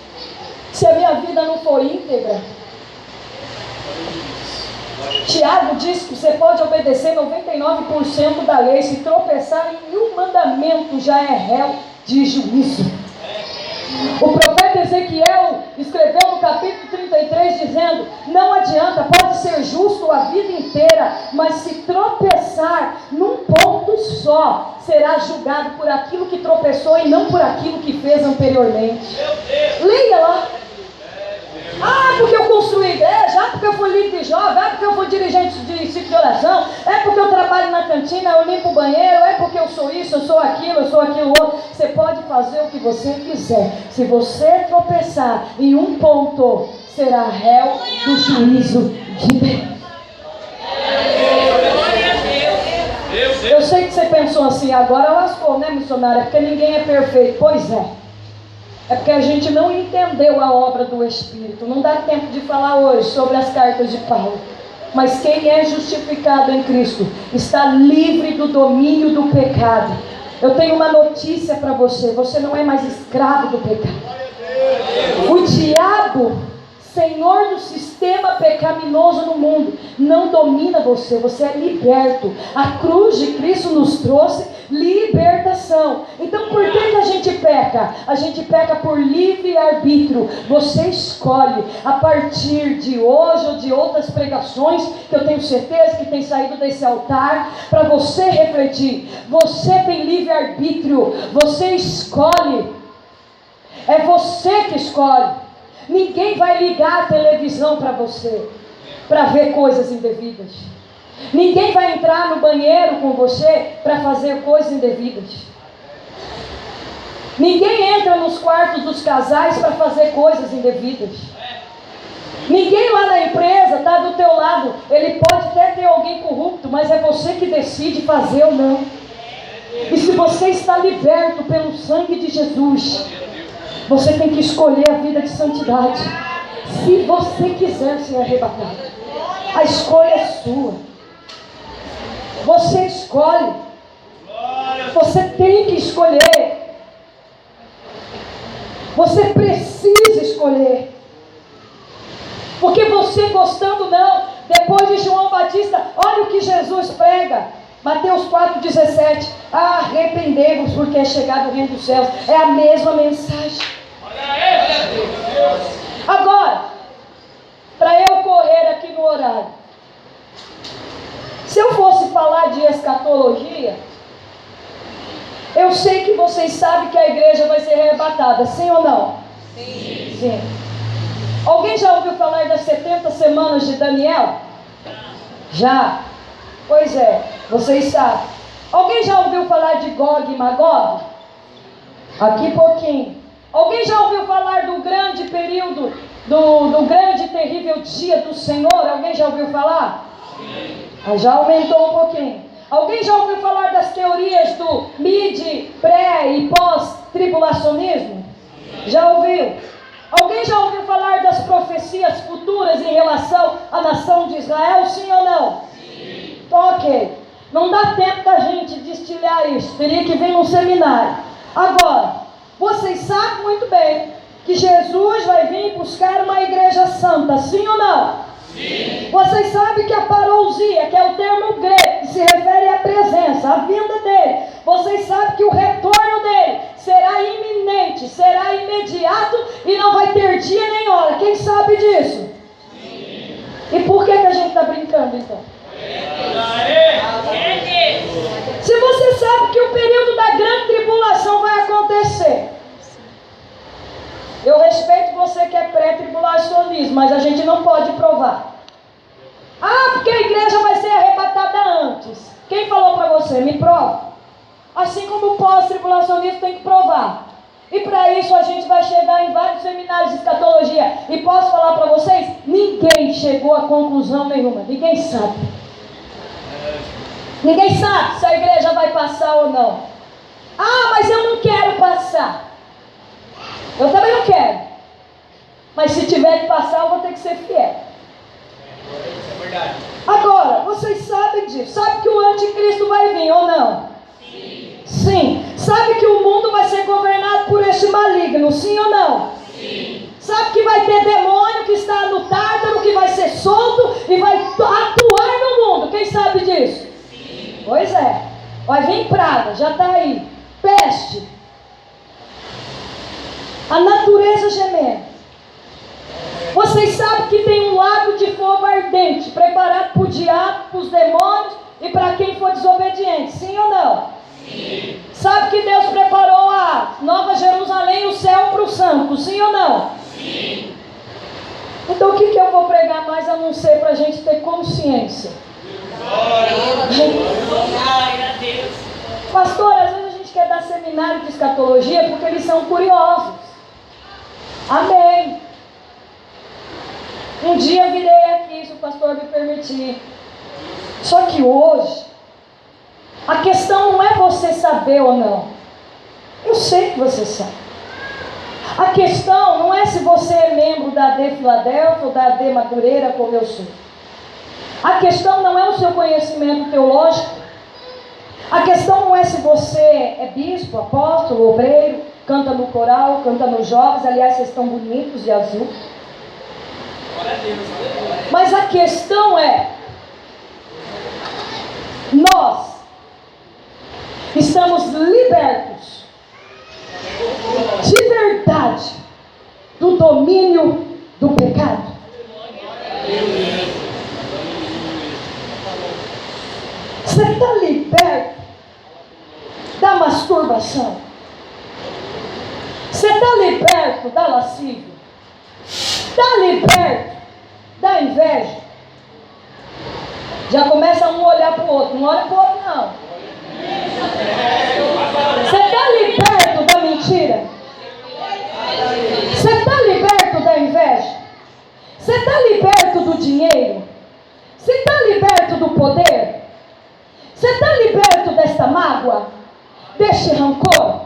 Se a minha vida não for íntegra. Tiago diz que você pode obedecer 99% da lei. Se tropeçar em um mandamento, já é réu de juízo. O profeta Ezequiel escreveu no capítulo 33 dizendo: não adianta, pode ser justo a vida inteira, mas se tropeçar num ponto só, será julgado por aquilo que tropeçou e não por aquilo que fez anteriormente. Leia lá. Ah, porque eu construí igreja, ah, porque eu fui líder de jovem, ah, porque eu fui dirigente de ciclo de oração, é porque eu trabalho na cantina, eu limpo o banheiro, é porque eu sou isso, eu sou aquilo outro. Você pode fazer o que você quiser. Se você tropeçar em um ponto, será réu do juízo de Deus. Eu sei que você pensou assim: agora lascou, né, missionária? Porque ninguém é perfeito. Pois é. É porque a gente não entendeu a obra do Espírito. Não dá tempo de falar hoje sobre as cartas de Paulo. Mas quem é justificado em Cristo está livre do domínio do pecado. Eu tenho uma notícia para você: você não é mais escravo do pecado. O diabo, senhor do sistema pecaminoso no mundo, não domina você. Você é liberto. A cruz de Cristo nos trouxe libertação. Então por que a gente peca? A gente peca por livre-arbítrio. Você escolhe a partir de hoje ou de outras pregações que eu tenho certeza que tem saído desse altar, para você refletir. Você tem livre-arbítrio. Você escolhe. É você que escolhe. Ninguém vai ligar a televisão para você para ver coisas indevidas. Ninguém vai entrar no banheiro com você para fazer coisas indevidas. Ninguém entra nos quartos dos casais para fazer coisas indevidas. Ninguém lá na empresa está do teu lado. Ele pode até ter alguém corrupto, mas é você que decide fazer ou não. E se você está liberto pelo sangue de Jesus, você tem que escolher a vida de santidade. Se você quiser ser arrebatado, a escolha é sua. Você escolhe. Você tem que escolher. Você precisa escolher. Porque você gostando não, depois de João Batista, olha o que Jesus prega. Mateus 4,17. Arrependei-vos porque é chegado o reino dos céus. É a mesma mensagem. Agora, para eu correr aqui no horário, se eu fosse falar de escatologia, eu sei que vocês sabem que a igreja vai ser arrebatada, sim ou não? Sim. Sim. Alguém já ouviu falar das 70 semanas de Daniel? Já? Pois é, vocês sabem. Alguém já ouviu falar de Gog e Magog? Aqui pouquinho. Alguém já ouviu falar do grande período, do grande e terrível dia do Senhor? Alguém já ouviu falar? Já aumentou um pouquinho. Alguém já ouviu falar das teorias do mid, pré e pós-tribulacionismo? Já ouviu? Alguém já ouviu falar das profecias futuras em relação à nação de Israel? Sim ou não? Sim. Ok. Não dá tempo da gente destilhar isso. Teria que vir num seminário. Agora, vocês sabem muito bem que Jesus vai vir buscar uma igreja santa. Sim ou não? Sim. Vocês sabem que a parousia, que é o termo grego, que se refere à presença, à vinda dele. Vocês sabem que o retorno dele será iminente, será imediato e não vai ter dia nem hora. Quem sabe disso? Sim. E por que a gente está brincando então? Se você sabe que o período da grande tribulação vai acontecer, eu respeito você que é pré-tribulacionismo, mas a gente não pode provar. Porque a igreja vai ser arrebatada antes. Quem falou para você? Me prova. Assim como o pós-tribulacionismo tem que provar. E para isso a gente vai chegar em vários seminários de escatologia. E posso falar para vocês? Ninguém chegou a conclusão nenhuma. Ninguém sabe. Ninguém sabe se a igreja vai passar ou não. Mas eu não quero passar. Eu também não quero. Mas se tiver que passar, eu vou ter que ser fiel. É verdade. Agora, vocês sabem disso. Sabe que o anticristo vai vir ou não? Sim. Sim. Sabe que o mundo vai ser governado por esse maligno, sim ou não? Sim. Sabe que vai ter demônio que está no Tártaro, que vai ser solto e vai atuar no mundo. Quem sabe disso? Sim. Pois é. Vai vir praga, já está aí. Peste. A natureza gemendo. Vocês sabem que tem um lago de fogo ardente, preparado para o diabo, para os demônios e para quem for desobediente, sim ou não? Sim. Sabe que Deus preparou a Nova Jerusalém, o céu para os santos, sim ou não? Sim. Então o que eu vou pregar mais a não ser para a gente ter consciência? Glória a Deus. Pastor, às vezes a gente quer dar seminário de escatologia porque eles são curiosos. Amém. Um dia virei aqui, se o pastor me permitir. Só que hoje, a questão não é você saber ou não. Eu sei que você sabe. A questão não é se você é membro da AD Filadélfia ou da AD Madureira, como eu sou. A questão não é o seu conhecimento teológico. A questão não é se você é bispo, apóstolo, obreiro, canta no coral, canta nos jovens. Aliás, vocês estão bonitos de azul. Mas a questão é: nós estamos libertos de verdade do domínio do pecado. Você está liberto da masturbação? Você está liberto da lascívia? Está liberto da inveja? Já começa um a olhar para o outro. Não olha para o outro, não. Você está liberto da mentira? Você está liberto da inveja? Você está liberto do dinheiro? Você está liberto do poder? Você está liberto desta mágoa? Deste rancor?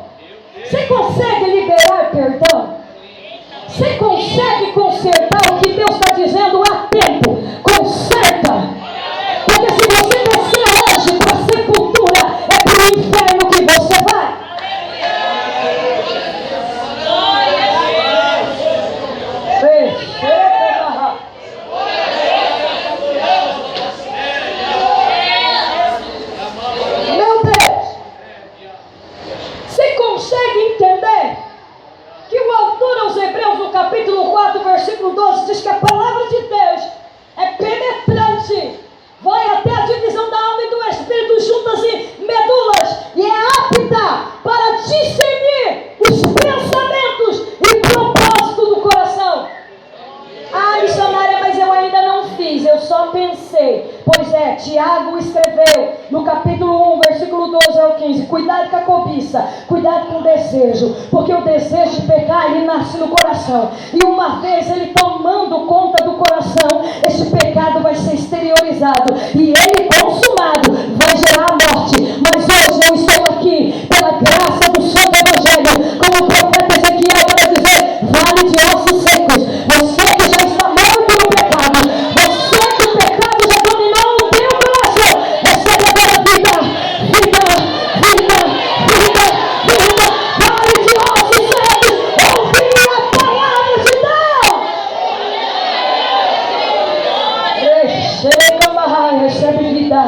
Você consegue liberar perdão? Você consegue consertar o que Deus está dizendo há tempo? Conserta! Porque se você descer hoje para diz que a palavra de Deus é penetrante, vai até a divisão da alma e do espírito, juntas e medulas, e é apta para discernir os pensamentos e propósitos do coração. Ah, missionária, mas eu ainda não fiz, eu só pensei. Pois é, Tiago escreveu no capítulo 1, versículo 12 ao 15, cuidado com a cobiça, cuidado com o desejo, porque o desejo de pecar, ele nasce no coração, e uma vez ele tomando conta do coração, esse pecado vai ser exteriorizado, e ele consumado, vai gerar a morte. Mas hoje eu estou aqui, pela graça do Santo Evangelho, como o profeta Ezequiel, para dizer, vale de ossos secos, você que já está morto no pecado, você que o pecado já dominou o teu coração, recebe agora vida, vale de ossos secos, ouvir a palavra de Deus. Chega mais, recebe vida,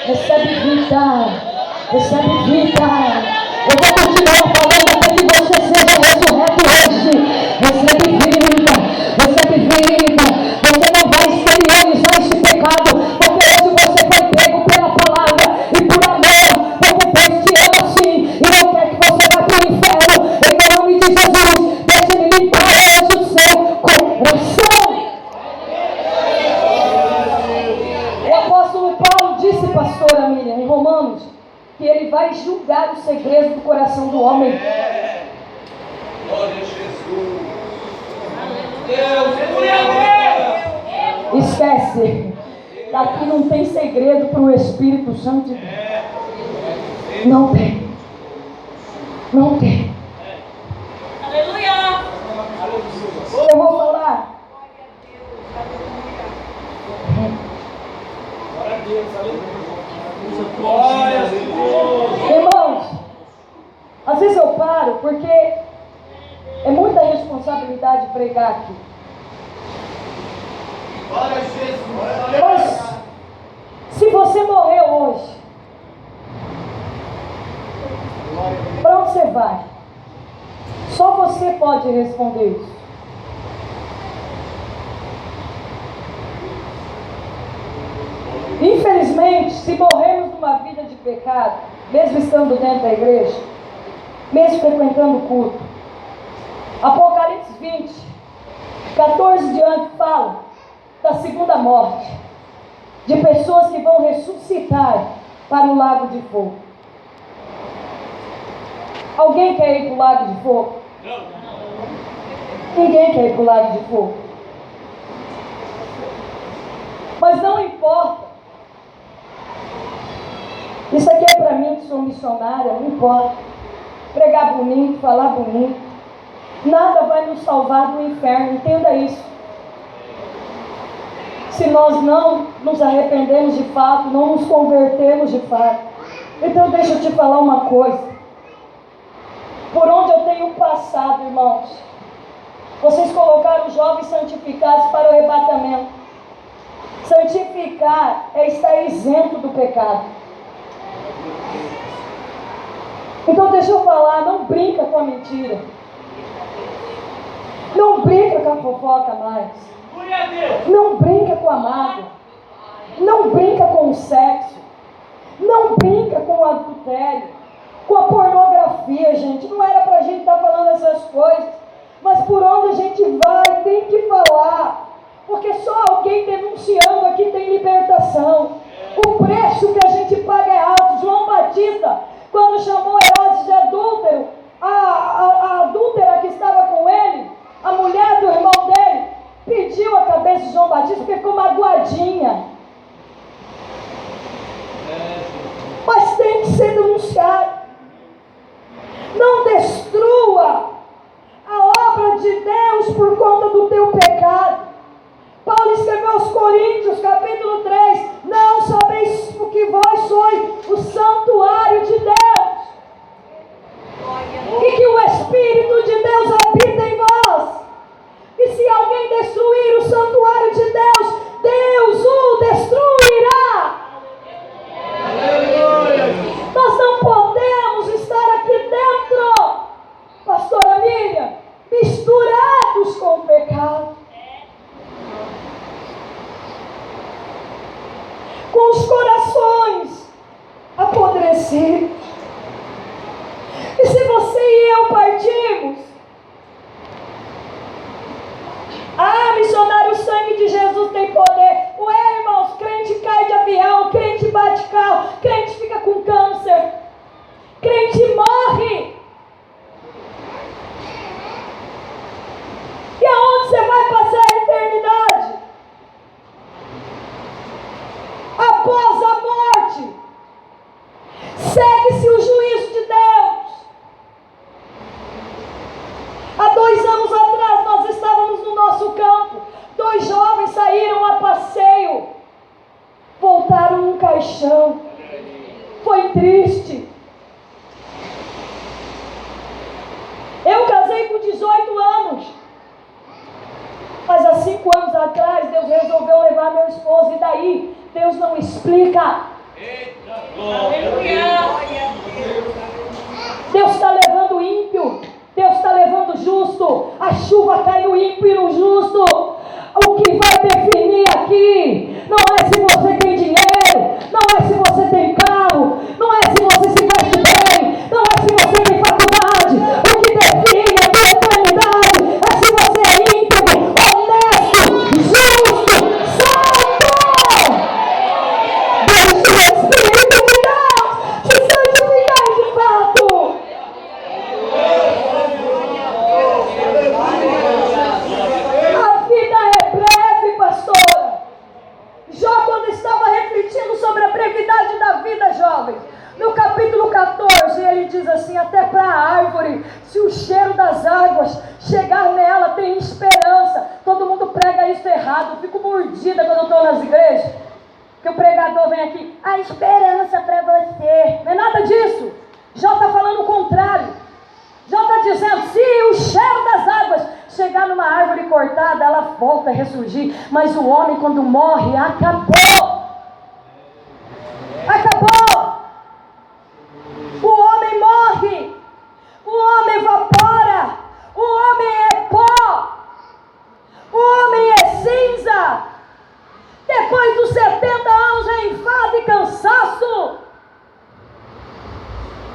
recebe vida. Eu vou continuar falando até que você seja ressurreto hoje. Recebe vida. Você não vai exteriorizar esse pecado, porque hoje você foi pego pela palavra e por amor, porque Deus te ama assim e não quer que você vá para o inferno. Em nome de Jesus, deixa Ele limpar hoje o seu coração. O apóstolo Paulo disse, pastora Miriam, em Romanos, que ele vai julgar o segredo do coração do homem. Glória a Jesus. Deus, Esquece, daqui não tem segredo para o Espírito Santo de Deus. Não tem. Aleluia. Eu vou falar. glória a Deus. Irmãos, às vezes eu paro porque é muita responsabilidade pregar aqui. Glória a Jesus. Mas se você morrer hoje, para onde você vai? Só você pode responder isso. Infelizmente, se morrermos numa vida de pecado, mesmo estando dentro da igreja, mesmo frequentando o culto, Apocalipse 20, 14 diante fala da segunda morte, de pessoas que vão ressuscitar para o lago de fogo. Alguém quer ir para o lago de fogo? Ninguém quer ir para o lago de fogo. Mas não importa. Isso aqui é para mim que sou missionária, não importa. Pregar bonito, falar bonito. Nada vai nos salvar do inferno, entenda isso. Se nós não nos arrependemos de fato, não nos convertemos de fato. Então deixa eu te falar uma coisa. Por onde eu tenho passado, irmãos, vocês colocaram os jovens santificados para o arrebatamento. Santificar é estar isento do pecado. Então deixa eu falar, não brinca com a mentira. Não brinca com a fofoca mais. Não brinca com a mágoa. Não brinca com o sexo. Não brinca com o adultério. Com a pornografia, gente. Não era pra gente estar falando essas coisas. Mas por onde a gente vai, tem que falar. Porque só alguém denunciando aqui tem libertação. O preço que a gente paga é alto. João Batista, quando chamou Herodes de adúltero, a adúltera que estava com ele, a mulher do irmão dele, pediu a cabeça de João Batista porque ficou magoadinha. Mas tem que ser denunciado. Não destrua a obra de Deus por conta do teu pecado. Paulo escreveu aos Coríntios, capítulo 3, não sabeis que vós sois o santuário de Deus, e que o Espírito de Deus habita em vós, e se alguém destruir o santuário de Deus, Deus o destruirá. Nós não podemos estar aqui dentro, pastora Miriam, misturados com o pecado. você. E se você e eu partirmos? Ah, missionário, o sangue de Jesus tem poder. Ué, irmãos, crente cai de avião, crente bate carro, crente fica com câncer, crente morre. E aonde você vai passar a eternidade? Após a morte, segue-se o juízo de Deus. Há 2 anos atrás nós estávamos no nosso campo, 2 jovens saíram a passeio, voltaram num caixão, foi triste. Eu casei com 18 anos, mas há 5 anos atrás Deus resolveu levar meu esposo, e daí Deus não explica. Deus está levando o ímpio, Deus está levando o justo. A chuva cai no ímpio e no justo. O que vai definir aqui não é se você tem dinheiro, não é se você tem carro, não é se você se veste bem, não é se você tem faculdade. O que define a tua eternidade é se você é íntegro, honesto, justo, santo. Deixe o Espírito de Deus te santificar de fato. A vida é breve, pastora. Jó, quando estava refletindo sobre a brevidade da vida, jovens, no capítulo 14, ele diz assim: até para a árvore, se o cheiro das águas chegar nela, tem esperança. Todo mundo prega isso errado. Eu fico mordida quando eu estou nas igrejas, que o pregador vem aqui: a esperança para você. Não é nada disso. Jó está falando o contrário. Jó está dizendo: se o cheiro das águas chegar numa árvore cortada, ela volta a ressurgir. Mas o homem, quando morre, acabou. Acabou. O homem morre. O homem evapora. O homem é pó. O homem é cinza. Depois dos 70 anos é enfado e cansaço.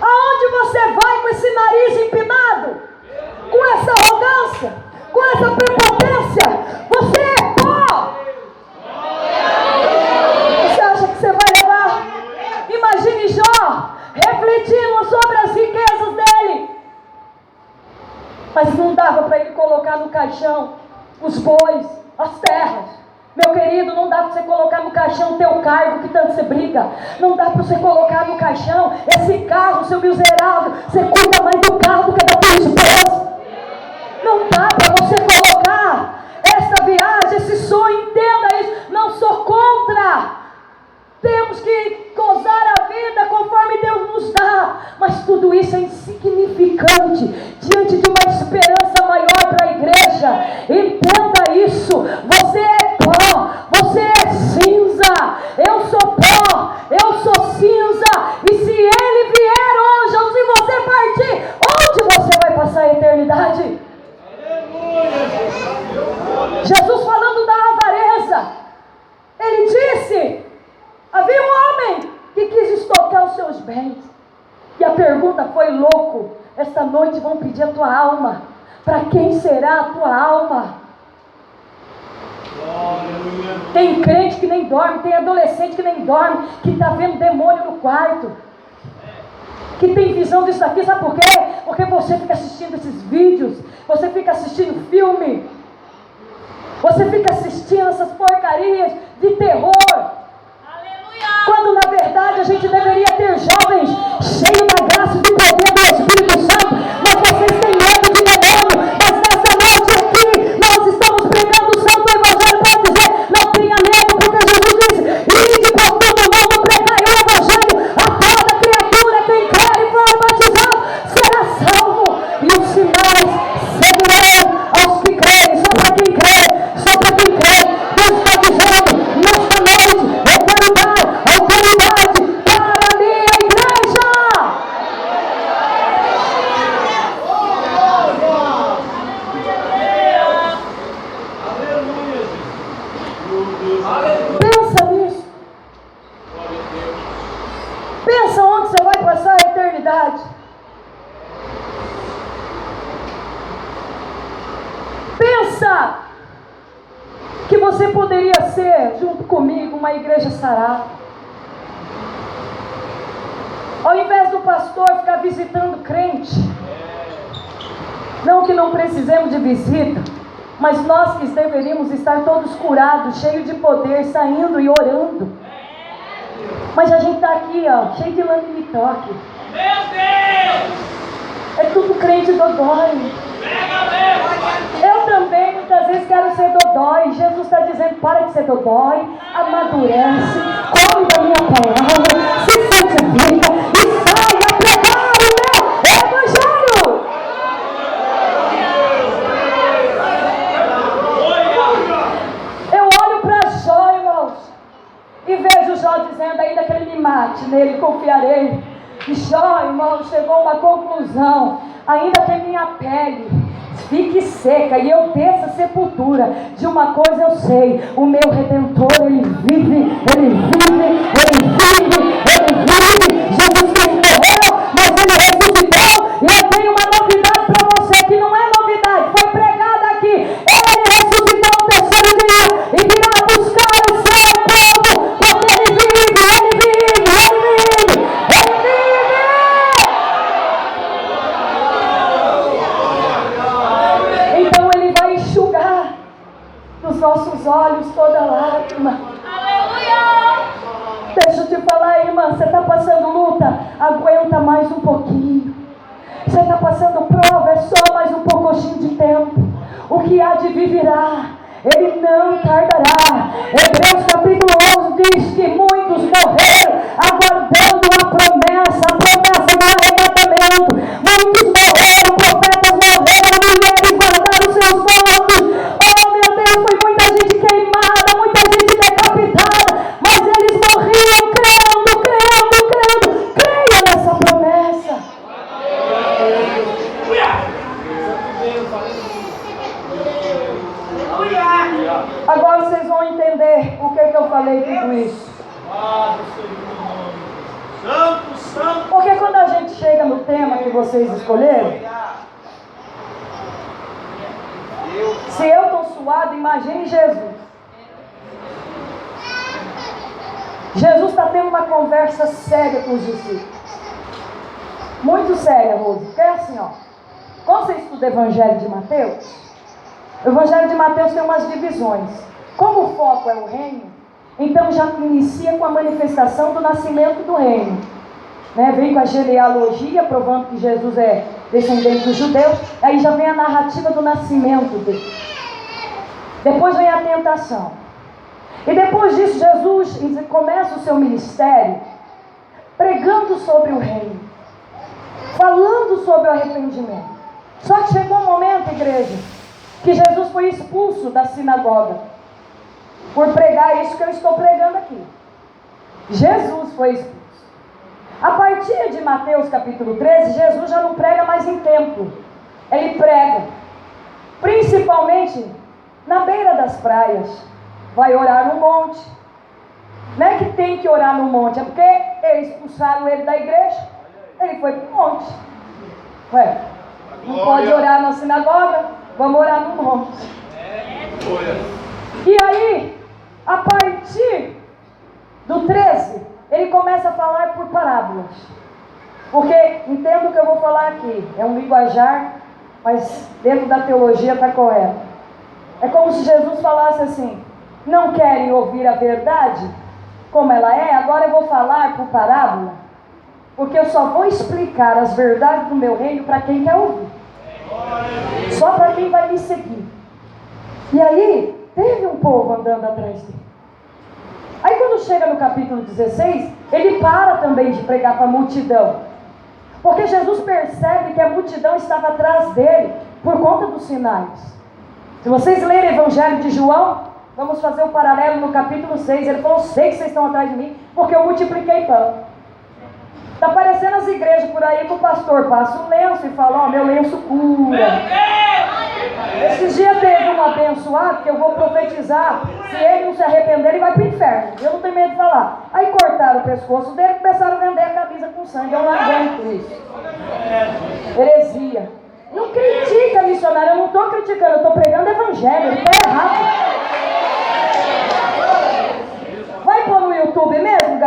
Aonde você vai com esse nariz empinado? Com essa arrogância? Com essa prepotência? Você é pó! Você acha que você vai levar? Imagine Jó refletindo sobre as riquezas dele. Mas não dava para ele colocar no caixão os bois, as terras. Meu querido, não dá para você colocar no caixão o teu cargo que tanto você briga. Não dá para você colocar no caixão esse carro, seu miserável. Você cuida mais do carro do que da tua esposa. Não dá para você colocar essa viagem, esse sonho, entenda isso. Não sou contra. Temos que gozar a vida conforme Deus nos dá. Mas tudo isso é insignificante diante de uma esperança maior para a igreja. Entenda isso. Você é pó, você é cinza. Eu sou pó, eu sou cinza. E se ele vier hoje, ou se você partir, onde você vai passar a eternidade? Jesus falando da avareza, ele disse: havia um homem que quis estocar os seus bens. E a pergunta foi: louco, esta noite vão pedir a tua alma. Para quem será a tua alma? Tem crente que nem dorme, tem adolescente que nem dorme, que está vendo demônio no quarto, que tem visão disso aqui. Sabe por quê? Porque você fica assistindo esses vídeos, você fica assistindo filme, você fica assistindo essas porcarias de terror. Quando na verdade a gente deveria ter jovens cheios da graça e do poder do Espírito Santo. Mas vocês têm medo de demônio. Mas nessa noite aqui nós estamos pregando o santo evangelho para dizer: não tenha medo, porque Jesus disse: ide por todo mundo, pregai o evangelho a toda criatura. Quem crer e for batizado será salvo, e os sinais seguirão aos que creem. Só para quem crê, só para quem crê. Deus está dizendo nesta noite: eu quero dar autoridade para a minha igreja. Pensa nisso. Pensa onde você vai passar você poderia ser, junto comigo, uma igreja sarada. Ao invés do pastor ficar visitando crente, não que não precisemos de visita, mas nós que deveríamos estar todos curados, cheios de poder, saindo e orando. Mas a gente está aqui, ó, cheio de lame de toque. Meu Deus! É tudo crente dodói. Eu também muitas vezes quero ser dodói. Jesus está dizendo: para de ser dodói, amadurece, come da minha palavra, se santifica e saia pregar o meu evangelho. Eu olho para Jó, irmãos, e vejo Jó dizendo: ainda que ele me mate, nele confiarei. E Jó, irmão, chegou a uma conclusão: ainda que minha pele fique seca e eu desça a sepultura, de uma coisa eu sei: o meu Redentor, ele vive, ele vive, ele vive, ele vive. Jesus Cristo morreu, mas ele ressuscitou. E eu tenho uma novidade para você, que não é novidade, foi pregada aqui: ele ressuscitou no terceiro dia e virá buscar o seu povo, porque ele vive, ele vive, ele vive, ele vive. Então ele vai enxugar dos nossos olhos toda lágrima. Aleluia! Deixa eu te falar, irmã, você está passando luta? Aguenta mais um pouquinho. Você está passando prova? É só mais um pouquinho de tempo. O que há de vir virá. Ele não tardará. Hebreus capítulo 11 diz que muitos morreram aguardando a promessa do arrebatamento. Muitos morreram, profetas morreram, mulheres guardaram seus votos. Oh meu Deus, foi muita gente queimada, muita gente decapitada, mas eles morriam crendo, crendo, crendo. Creia nessa promessa. Agora vocês vão entender por que eu falei tudo isso. Santo, santo. Porque quando a gente chega no tema que vocês escolheram, se eu estou suado, imagine Jesus. Jesus está tendo uma conversa séria com os discípulos. Muito séria, Rose. Porque é assim, ó. Quando você estuda o Evangelho de Mateus, o Evangelho de Mateus tem umas divisões. Como o foco é o reino, então já inicia com a manifestação do nascimento do reino. Vem com a genealogia, provando que Jesus é descendente dos judeus. Aí já vem a narrativa do nascimento dele. Depois vem a tentação. E depois disso, Jesus começa o seu ministério pregando sobre o reino, falando sobre o arrependimento. Só que chegou um momento, igreja, que Jesus foi expulso da sinagoga por pregar isso que eu estou pregando aqui. Jesus foi expulso. A partir de Mateus capítulo 13, Jesus já não prega mais em templo. Ele prega principalmente na beira das praias. Vai orar no monte. Não é que tem que orar no monte, é porque eles expulsaram ele da igreja. Ele foi para o monte. Ué, não pode orar na sinagoga? Vamos orar no monte. E aí, a partir do 13, ele começa a falar por parábolas. Porque, entendo o que eu vou falar aqui, é um linguajar, mas dentro da teologia está correto. É como se Jesus falasse assim: não querem ouvir a verdade como ela é? Agora eu vou falar por parábola, porque eu só vou explicar as verdades do meu reino para quem quer ouvir. Só para quem vai me seguir. E aí, teve um povo andando atrás dele. Aí quando chega no capítulo 16, ele para também de pregar para a multidão. Porque Jesus percebe que a multidão estava atrás dele por conta dos sinais. Se vocês lerem o Evangelho de João, vamos fazer o paralelo no capítulo 6. Ele falou: sei que vocês estão atrás de mim, porque eu multipliquei pão. Está parecendo as igrejas por aí que o pastor passa um lenço e fala: ó, meu lenço cura. Esses dias teve um abençoado que eu vou profetizar: se ele não se arrepender, ele vai para o inferno. Eu não tenho medo de falar. Aí cortaram o pescoço dele e começaram a vender a camisa com sangue. Eu não aguento isso. Heresia. Não critica, missionário. Eu não estou criticando, eu estou pregando evangelho. Ele está errado.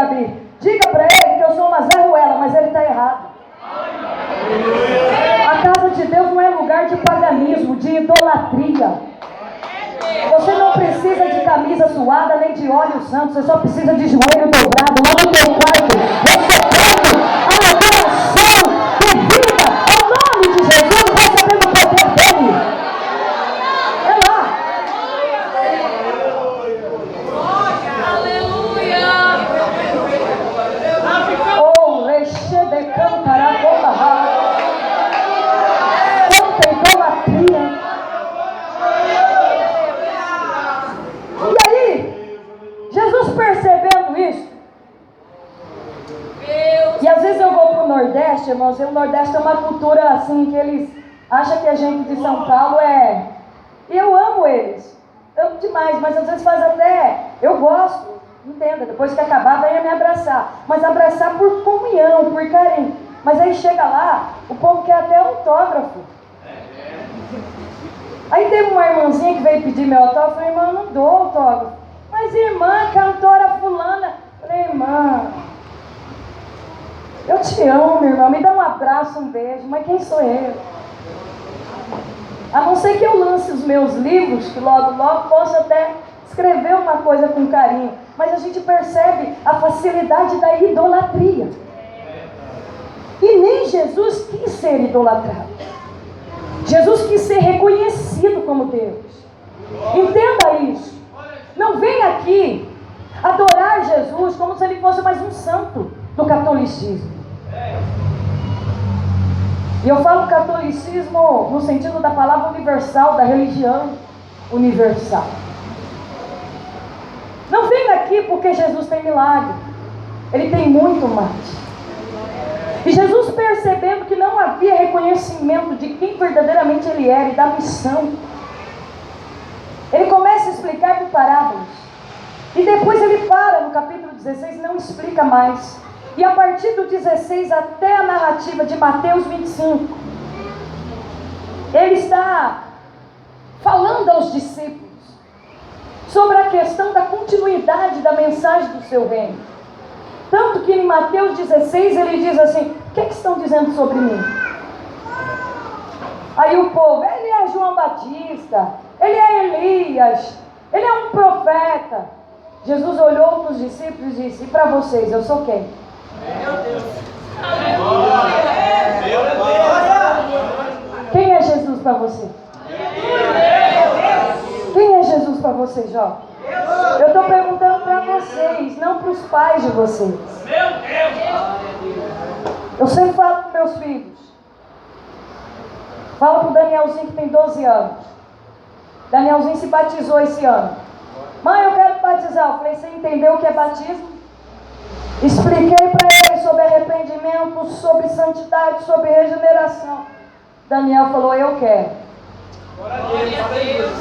Gabi, diga para ele que eu sou uma Zé Ruela, mas ele está errado. A casa de Deus não é lugar de paganismo, de idolatria. Você não precisa de camisa suada, nem de óleo santo. Você só precisa de joelho dobrado lá no teu quarto, recebendo a adoração devida ao nome de Jesus, recebendo o poder dele. É lá. Oh, reche de cantará com quanta idolatria. Jesus percebendo isso, e às vezes eu vou para o Nordeste, irmãos, e o Nordeste é uma cultura assim, que eles acham que a gente de São Paulo é... E eu amo eles, amo demais, mas às vezes faz até... Eu gosto, entenda, depois que acabar, venha me abraçar. Mas abraçar por comunhão, por carinho. Mas aí chega lá, o povo quer até autógrafo. Aí teve uma irmãzinha que veio pedir meu autógrafo, eu falei, irmã, eu não dou autógrafo. Mas irmã, cantora fulana. Eu falei, irmã, eu te amo, irmã, me dá um abraço, um beijo, mas quem sou eu? A não ser que eu lance os meus livros, que logo posso até escrever uma coisa com carinho, mas a gente percebe a facilidade da idolatria. E nem Jesus quis ser idolatrado. Jesus quis ser reconhecido como Deus. Entenda isso. Não vem aqui adorar Jesus como se ele fosse mais um santo do catolicismo. E eu falo catolicismo no sentido da palavra universal, da religião universal. Não vem aqui porque Jesus tem milagre. Ele tem muito mais. E Jesus, percebendo que não havia reconhecimento de quem verdadeiramente ele era e da missão, ele começa a explicar por parábolas. E depois ele para no capítulo 16 e não explica mais. E a partir do 16 até a narrativa de Mateus 25, ele está falando aos discípulos sobre a questão da continuidade da mensagem do seu reino. Tanto que em Mateus 16 ele diz assim: o que estão dizendo sobre mim? Aí o povo, ele é João Batista, ele é Elias, ele é um profeta. Jesus olhou para os discípulos e disse: e para vocês, eu sou quem? Meu Deus! Quem é Jesus para você? Quem é Jesus para você, Jó? Eu estou perguntando para vocês, não para os pais de vocês. Eu sempre falo para meus filhos. Falo para o Danielzinho que tem 12 anos. Danielzinho se batizou esse ano. Mãe, eu quero batizar. Eu falei, você entendeu o que é batismo? Expliquei para ele sobre arrependimento, sobre santidade, sobre regeneração. Daniel falou, eu quero. Glória a Deus.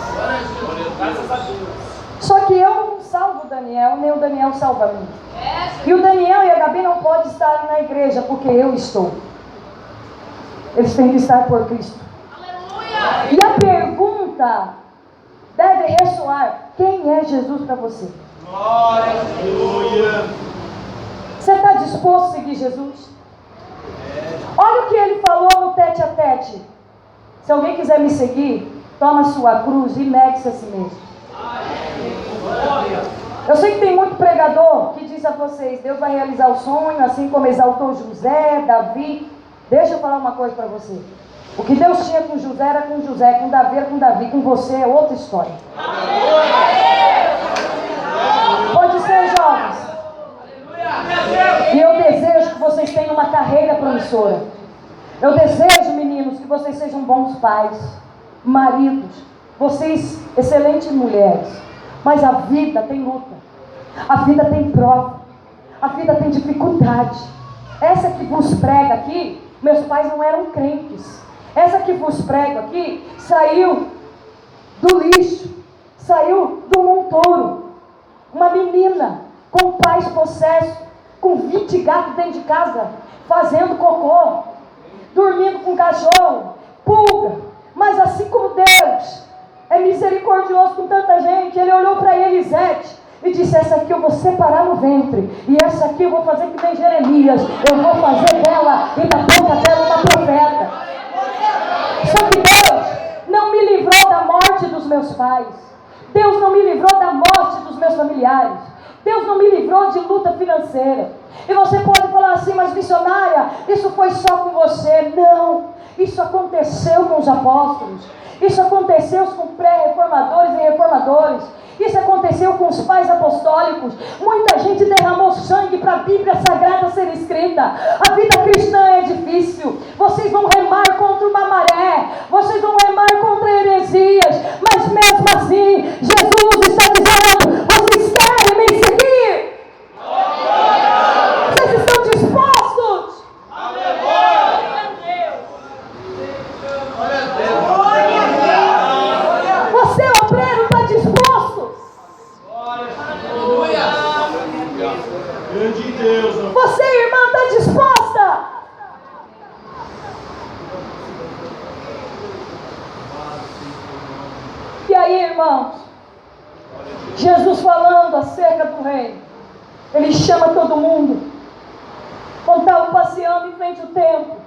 Graças a Deus. Só que eu não salvo o Daniel, nem o Daniel salva a mim. E o Daniel e a Gabi não podem estar na igreja, porque eu estou. Eles têm que estar por Cristo. Aleluia. E a pergunta deve ressoar: quem é Jesus para você? Aleluia. Você está disposto a seguir Jesus? Olha o que ele falou no tete a tete. Se alguém quiser me seguir, toma sua cruz e negue-se a si mesmo. Eu sei que tem muito pregador que diz a vocês: Deus vai realizar o sonho, assim como exaltou José, Davi. Deixa eu falar uma coisa para você. O que Deus tinha com José era com José, com Davi era com Davi, com você é outra história. Pode ser, jovens. E eu desejo que vocês tenham uma carreira promissora. Eu desejo, meninos, que vocês sejam bons pais, maridos, vocês excelentes mulheres. Mas a vida tem luta, a vida tem prova, a vida tem dificuldade. Essa que vos prega aqui, meus pais não eram crentes. Essa que vos prega aqui saiu do lixo, saiu do montouro. Uma menina com pais possessos, com 20 gatos dentro de casa, fazendo cocô, dormindo com cachorro, pulga. Mas assim como Deus é misericordioso com tanta gente, ele olhou para Elisete e disse: essa aqui eu vou separar no ventre, e essa aqui eu vou fazer que nem Jeremias, eu vou fazer dela e da boca dela uma profeta. Só que Deus não me livrou da morte dos meus pais, Deus não me livrou da morte dos meus familiares, Deus não me livrou de luta financeira. E você pode falar assim: mas missionária, isso foi só com você. Não, isso aconteceu com os apóstolos, isso aconteceu com pré-reformadores e reformadores, isso aconteceu com os pais apostólicos. Muita gente derramou sangue para a Bíblia Sagrada ser escrita. A vida cristã é difícil. Vocês vão remar contra uma maré, vocês vão remar contra heresias, mas mesmo assim, Jesus está dizendo: vocês querem me seguir? Vocês estão dispostos? Você, obreiro, está disposto? Grande Deus. Você, irmã, está disposta? E aí, irmãos, Jesus falando acerca do reino, ele chama todo mundo. Quando estavam passeando em frente ao templo,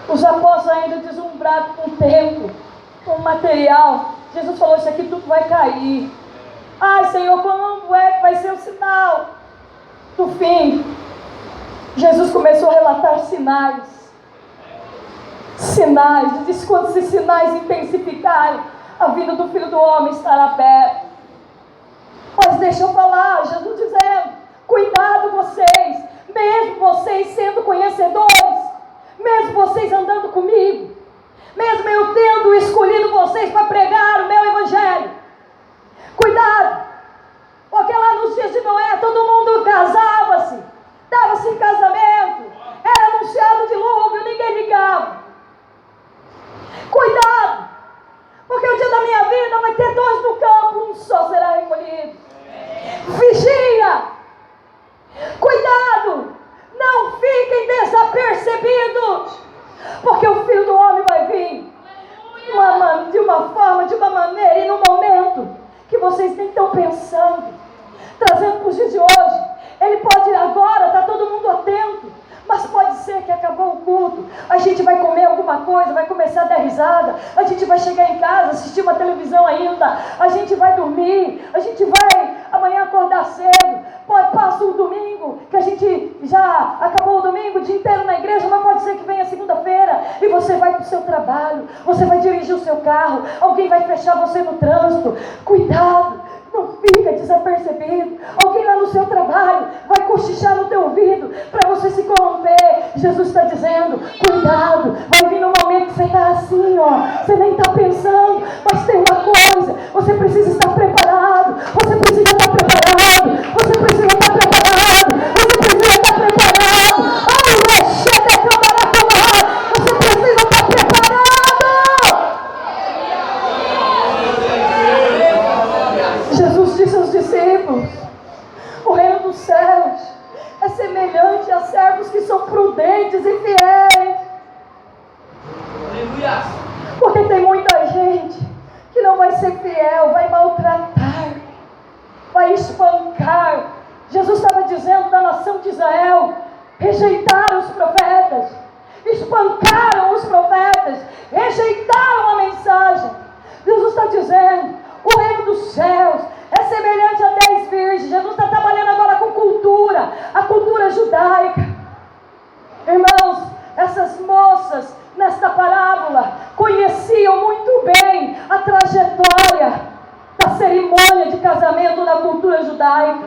os apóstolos ainda deslumbrados com o templo, com o material, Jesus falou: isso aqui tudo vai cair. Ai, Senhor, quando é que vai ser o sinal do fim? Jesus começou a relatar sinais. Ele disse: quando esses sinais intensificarem, a vida do Filho do Homem estará perto. Mas deixa eu falar, Jesus dizendo: cuidado vocês, mesmo vocês sendo conhecedores, mesmo vocês andando comigo, mesmo eu tendo escolhido vocês para pregar o meu evangelho, cuidado, porque lá nos dias de Noé todo mundo casava-se, dava-se em casamento, era anunciado dilúvio, ninguém ligava. Cuidado, porque o dia da minha vida vai ter dois no campo, um só será recolhido. Vigia, cuidado, não fiquem desapercebidos, porque o Filho do Homem vai vir de uma forma, de uma maneira e num momento que vocês nem estão pensando, trazendo para os dias de hoje. Ele pode agora, está todo mundo atento, mas pode ser que acabou o culto, a gente vai comer alguma coisa, vai começar a dar risada, a gente vai chegar em casa, assistir uma televisão ainda, a gente vai dormir, a gente vai amanhã acordar cedo. Passa o domingo, que a gente já acabou o domingo, o dia inteiro na igreja, mas pode ser que venha segunda-feira e você vai para o seu trabalho, você vai dirigir o seu carro, alguém vai fechar você no trânsito. Cuidado, não fica desapercebido. Alguém lá no seu trabalho vai cochichar no teu ouvido para você se corromper. Jesus está dizendo: cuidado, vai vir um momento que você está assim, ó, você nem está pensando, mas tem uma coisa, você precisa estar preparado, você precisa estar preparado, você precisa estar preparado, você precisa estar preparado. Ai, mexer da câmara, você precisa estar preparado. Jesus disse aos discípulos: o reino dos céus é semelhante a servos que são prudentes e fiéis. Porque tem muita gente que não vai ser fiel, vai maltratar, vai espancar. Jesus estava dizendo da nação de Israel: rejeitaram os profetas, espancaram os profetas, rejeitaram a mensagem. Jesus está dizendo: o reino dos céus é semelhante a 10 virgens. Jesus está trabalhando agora com cultura, a cultura judaica. Irmãos, essas moças nesta parábola conheciam muito bem a trajetória da cerimônia de casamento na cultura judaica.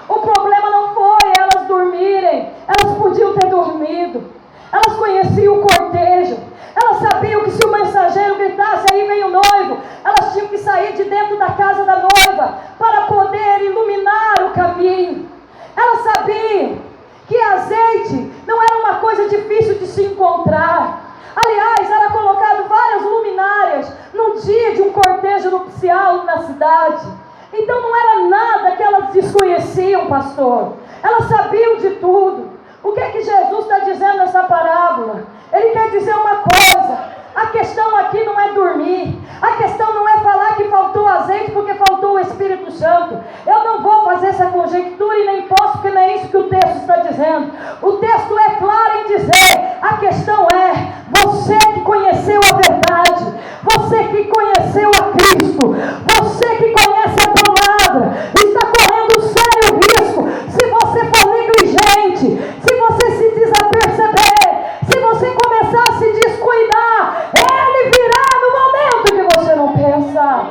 O problema não foi elas dormirem, elas podiam ter dormido. Elas conheciam o cortejo, elas sabiam que se o mensageiro gritasse: aí vem o noivo, elas tinham que sair de dentro da casa da noiva para poder iluminar o caminho. Elas sabiam que azeite não era uma coisa difícil de se encontrar. Aliás, era colocado várias luminárias no dia de um cortejo nupcial na cidade. Então não era nada que elas desconheciam, pastor. Elas sabiam de tudo. O que é que Jesus está dizendo nessa parábola? Ele quer dizer uma coisa: A questão aqui não é dormir. A questão não é falar que faltou azeite porque faltou o Espírito Santo. Eu não vou fazer essa conjectura e nem posso, porque não é isso que o texto está dizendo. O texto é claro em dizer: a questão é você que conheceu a verdade, você que conheceu a Cristo, você que conhece a palavra, está correndo sério risco se você for negligente, se você se desaperceber, se você começar a se descuidar. Ele virá no momento que você não pensa.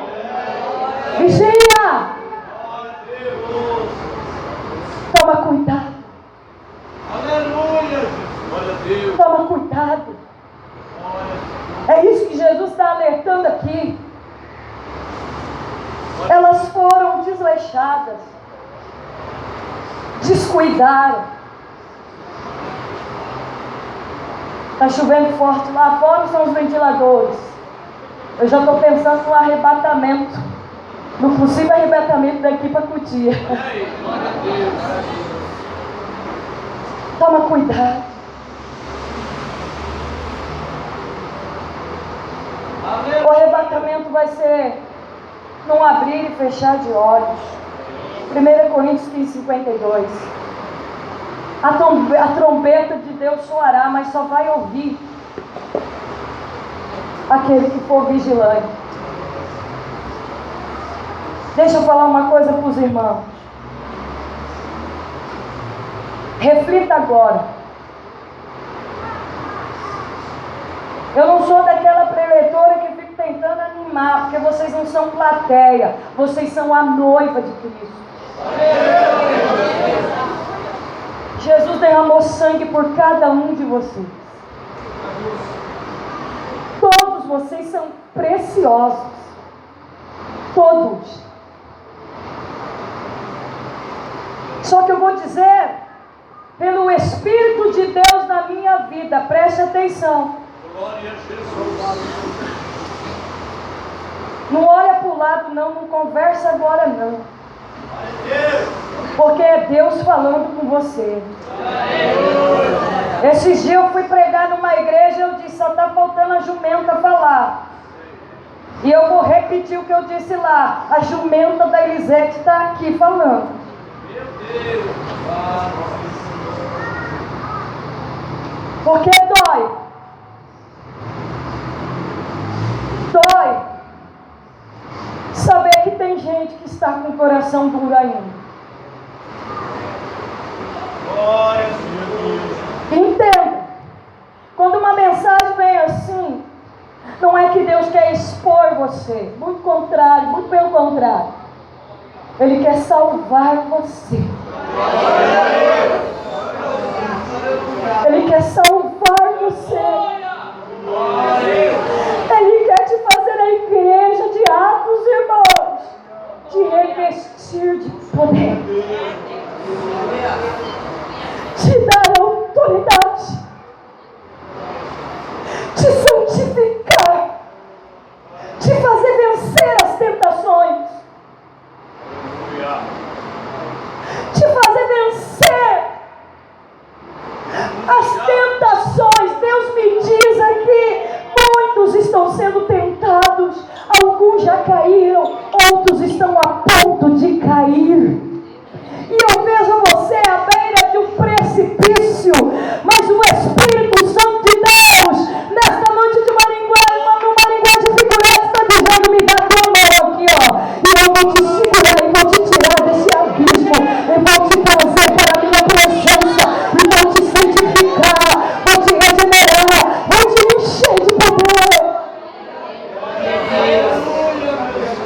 Vigia! Toma cuidado. Aleluia! Glória a Deus! Toma cuidado. É isso que Jesus está alertando aqui. Elas foram desleixadas, descuidaram. Está chovendo forte lá fora, são os ventiladores. Eu já estou pensando no arrebatamento, no possível arrebatamento daqui para Cotia. Glória a Deus! Toma cuidado. O arrebatamento vai ser num abrir e fechar de olhos. 1 Coríntios 15:52. A trombeta de Deus soará, mas só vai ouvir aquele que for vigilante. Deixa eu falar uma coisa para os irmãos. Reflita agora. Eu não sou daquela preletora que fica tentando animar, porque vocês não são plateia, vocês são a noiva de Cristo. Jesus derramou sangue por cada um de vocês. Todos vocês são preciosos. Todos. Só que eu vou dizer, pelo Espírito de Deus na minha vida, preste atenção. Glória a Jesus! Não olha para o lado não conversa agora não. Porque é Deus falando com você. Esses dias eu fui pregar numa igreja e eu disse: só está faltando a jumenta falar. E eu vou repetir o que eu disse lá. A jumenta da Elisete está aqui falando. Meu Deus! Porque dói. Dói saber que tem gente que está com o coração duro ainda. Glória a Deus! Entenda, quando uma mensagem vem assim, não é que Deus quer expor você, muito contrário, muito pelo contrário. Ele quer salvar você. Ele quer salvar você. Ele quer te fazer a igreja de Atos, irmãos, te revestir de poder, te dar autoridade, te santificar, te fazer vencer as tentações, te fazer vencer as tentações. Deus me diz aqui, muitos estão sendo tentados, alguns já caíram, outros estão a ponto de cair. E eu vejo você à beira de um precipício, mas o Espírito Santo de Deus, nesta noite de uma linguagem figurada, está dizendo: me dá tua mão aqui, ó, e eu vou te segurar e vou te tirar desse abismo, e vou te trazer para a minha presença, e vou te santificar, vou te regenerar, vou te encher de poder.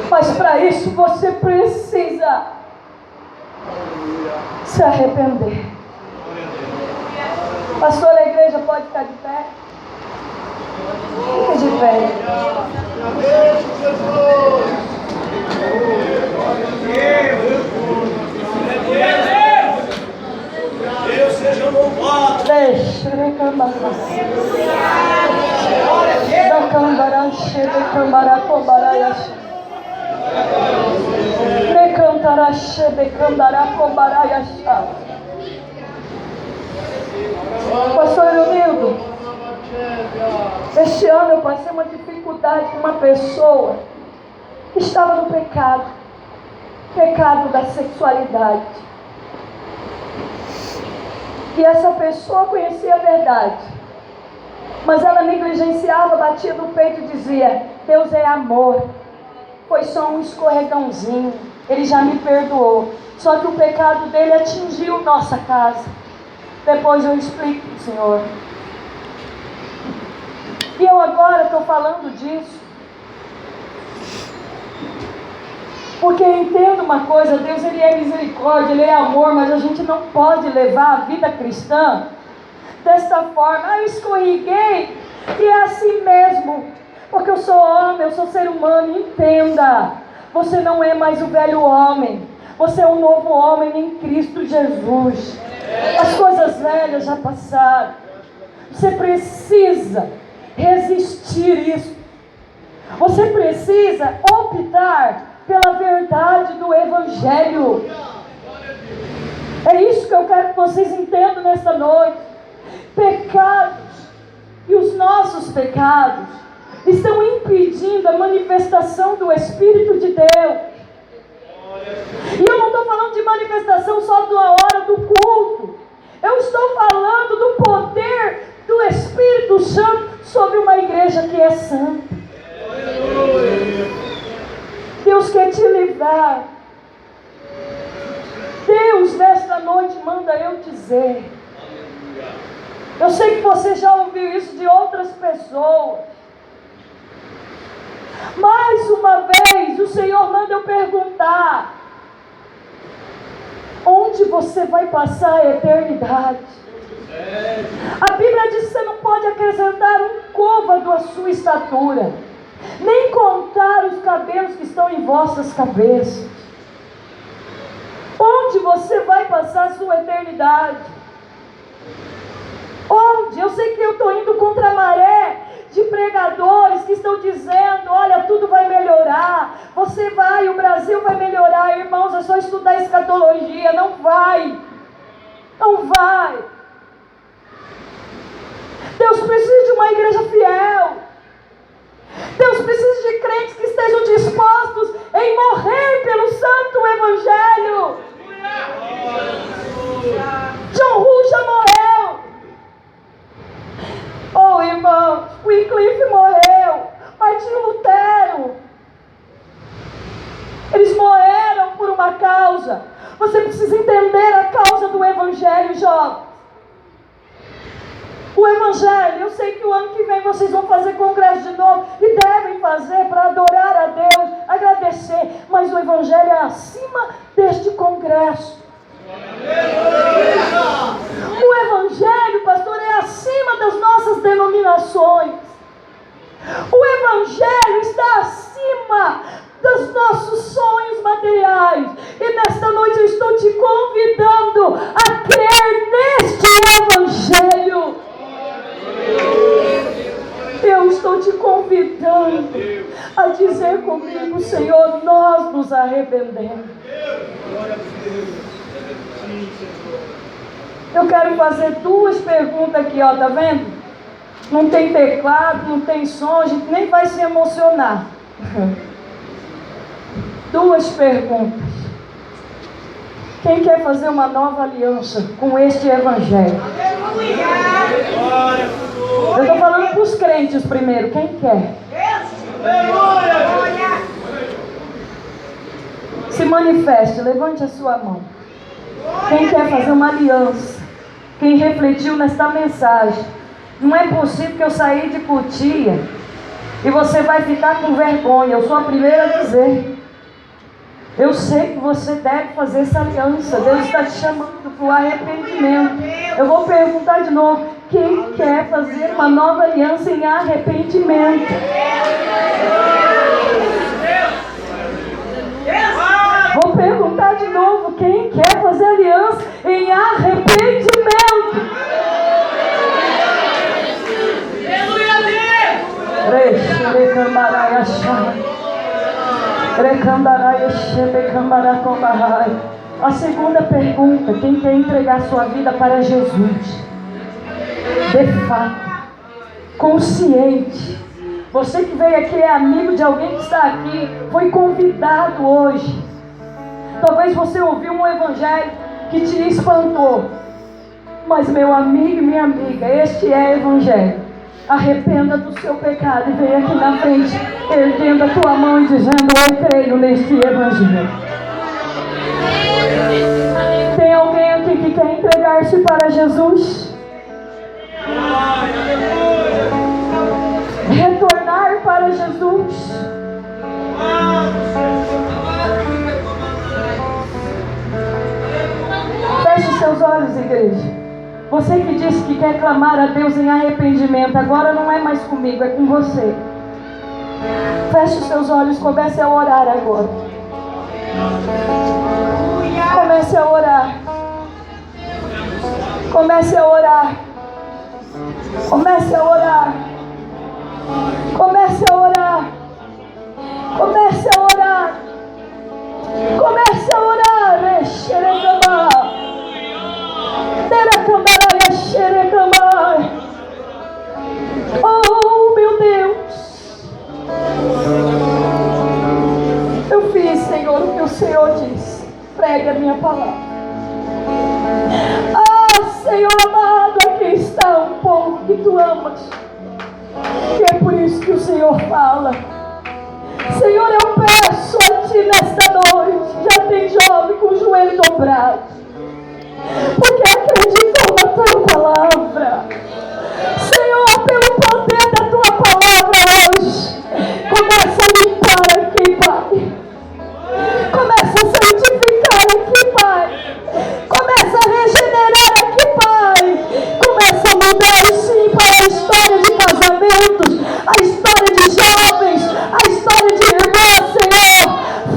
Mas para isso você precisa se arrepender. Pastor, a igreja pode ficar de pé? Fica de pé. Deus seja louvado! Deixa recambar. Recambará, recambará, combará, recantará, recantará, combará, achar. Pastor Eunildo, Este ano eu passei uma dificuldade com uma pessoa que estava no pecado da sexualidade. E essa pessoa conhecia a verdade, mas ela negligenciava, batia no peito e dizia: Deus é amor, foi só um escorregãozinho, Ele já me perdoou. Só que o pecado dele atingiu nossa casa. Depois eu explico, Senhor. E eu agora estou falando disso porque eu entendo uma coisa: Deus, Ele é misericórdia, Ele é amor, mas a gente não pode levar a vida cristã desta forma. Eu escorreguei e é assim mesmo, porque eu sou homem, eu sou ser humano. Entenda, você não é mais o velho homem, você é um novo homem em Cristo Jesus. As coisas velhas já passaram. Você precisa resistir isso. Você precisa optar pela verdade do Evangelho. É isso que eu quero que vocês entendam nesta noite. Pecados e os nossos pecados estão impedindo a manifestação do Espírito de Deus. E eu não estou falando de manifestação só na hora do culto. Eu estou falando do poder do Espírito Santo sobre uma igreja que é santa. Deus quer te livrar. Deus, nesta noite, manda eu dizer. Eu sei que você já ouviu isso de outras pessoas. Mais uma vez, o Senhor manda eu perguntar: onde você vai passar a eternidade? A Bíblia diz que você não pode acrescentar um côvado à sua estatura, nem contar os cabelos que estão em vossas cabeças. Onde você vai passar a sua eternidade? Onde? Eu sei que eu estou indo contra a maré de pregadores que estão dizendo: olha, tudo vai melhorar, você vai, o Brasil vai melhorar. Irmãos, é só estudar escatologia. Não vai. Não vai. Deus precisa de uma igreja fiel. Deus precisa de crentes que estejam dispostos em morrer pelo santo Evangelho. John Hus já morreu. Oh, irmão, Wycliffe morreu. Martinho Lutero. Eles morreram por uma causa. Você precisa entender a causa do Evangelho, jovens. O Evangelho, eu sei que o ano que vem vocês vão fazer congresso de novo, e devem fazer para adorar a Deus, agradecer, mas o Evangelho é acima deste congresso. O Evangelho, pastor, é acima das nossas denominações. O Evangelho está acima dos nossos sonhos materiais. E nesta noite eu estou te convidando a crer neste Evangelho. Eu estou te convidando a dizer comigo: Senhor, nós nos arrependemos. Eu quero fazer duas perguntas aqui, ó, tá vendo? Não tem teclado, não tem som, a gente nem vai se emocionar. Duas perguntas. Quem quer fazer uma nova aliança com este Evangelho? Eu estou falando para os crentes primeiro. Quem quer? Se manifeste, levante a sua mão. Quem quer fazer uma aliança? Quem refletiu nesta mensagem? Não é possível que eu saí de Cotia e você vai ficar com vergonha. Eu sou a primeira a dizer. Eu sei que você deve fazer essa aliança. Deus está te chamando para o arrependimento. Eu vou perguntar de novo: quem quer fazer uma nova aliança em arrependimento? Vou perguntar de novo: quem quer fazer aliança em arrependimento? A segunda pergunta: quem quer entregar sua vida para Jesus? De fato, consciente. Você que veio aqui é amigo de alguém que está aqui, foi convidado hoje. Talvez você ouviu um evangelho que te espantou. Mas meu amigo e minha amiga, este é evangelho. Arrependa do seu pecado e vem aqui na frente, erguendo a tua mão e dizendo: eu creio neste evangelho. Tem alguém aqui que quer entregar-se para Jesus? Retornar para Jesus? Feche seus olhos, igreja. Você que disse que quer clamar a Deus em arrependimento, agora não é mais comigo, é com você. Feche os seus olhos, comece a orar agora. Comece a orar. Comece a orar. Comece a orar. Comece a orar. Comece a orar. Comece a orar. Xerecamá. Teracambaraia xerecamá. Oh, meu Deus. Eu fiz, Senhor, o que o Senhor disse. Pregue a minha palavra. Ah, Senhor amado, aqui está um povo que tu amas. E é por isso que o Senhor fala. Senhor, eu peço a ti nesta noite. Já tem jovem com o joelho dobrado, porque acreditou na tua palavra. Senhor, pelo poder da tua palavra hoje, começa a limpar aqui, Pai. Começa a santificar aqui, Pai. Começa a regenerar aqui, Pai. Começa a mudar, sim, para a história de casamentos, a história de jovens, a história de irmãs, Senhor.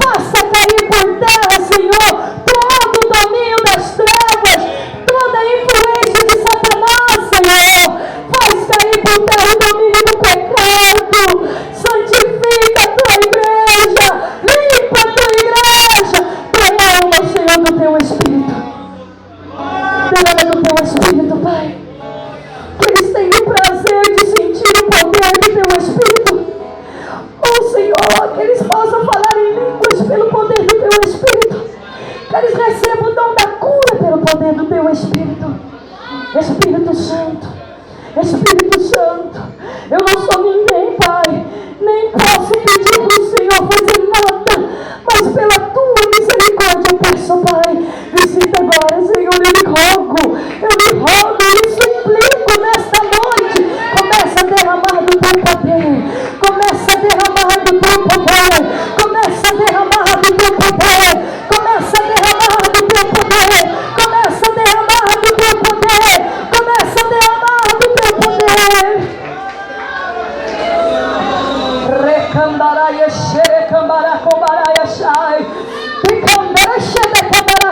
Faça cair por terra, Senhor, todo o domínio das trevas, toda a influência de Satanás, Senhor. Faz cair por terra o domínio do pecado. Santifica a tua igreja. Limpa a tua igreja. Derrama, Senhor, do teu Espírito. Derrama do teu Espírito, Pai. Que eles tenham o prazer de sentir o poder do teu Espírito. Oh, Senhor, que eles possam falar em línguas pelo poder do teu Espírito. Que eles recebam o dom da cura pelo poder do teu Espírito. Espírito Santo, Espírito Santo, eu não sou ninguém, Pai, nem posso pedir para o Senhor fazer nada, mas pela tua misericórdia eu peço, Pai, visita agora, Senhor, eu lhe rogo, eu lhe suplico nesta noite. Começa a derramar do teu poder, começa a derramar do teu poder, começa a derramar do teu poder, começa a derramar do teu poder, começa a derramar do teu poder, começa a derramar do teu poder. Recambaraia xerecambara combaraia xai, picambara xerecambara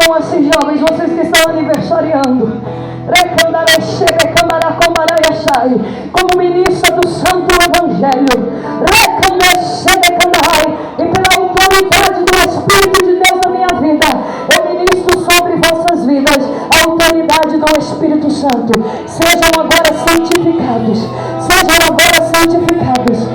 mão assim, jovens, vocês que estão aniversariando. Como ministra do Santo Evangelho, e pela autoridade do Espírito de Deus na minha vida, eu ministro sobre vossas vidas a autoridade do Espírito Santo. Sejam agora santificados, sejam agora santificados.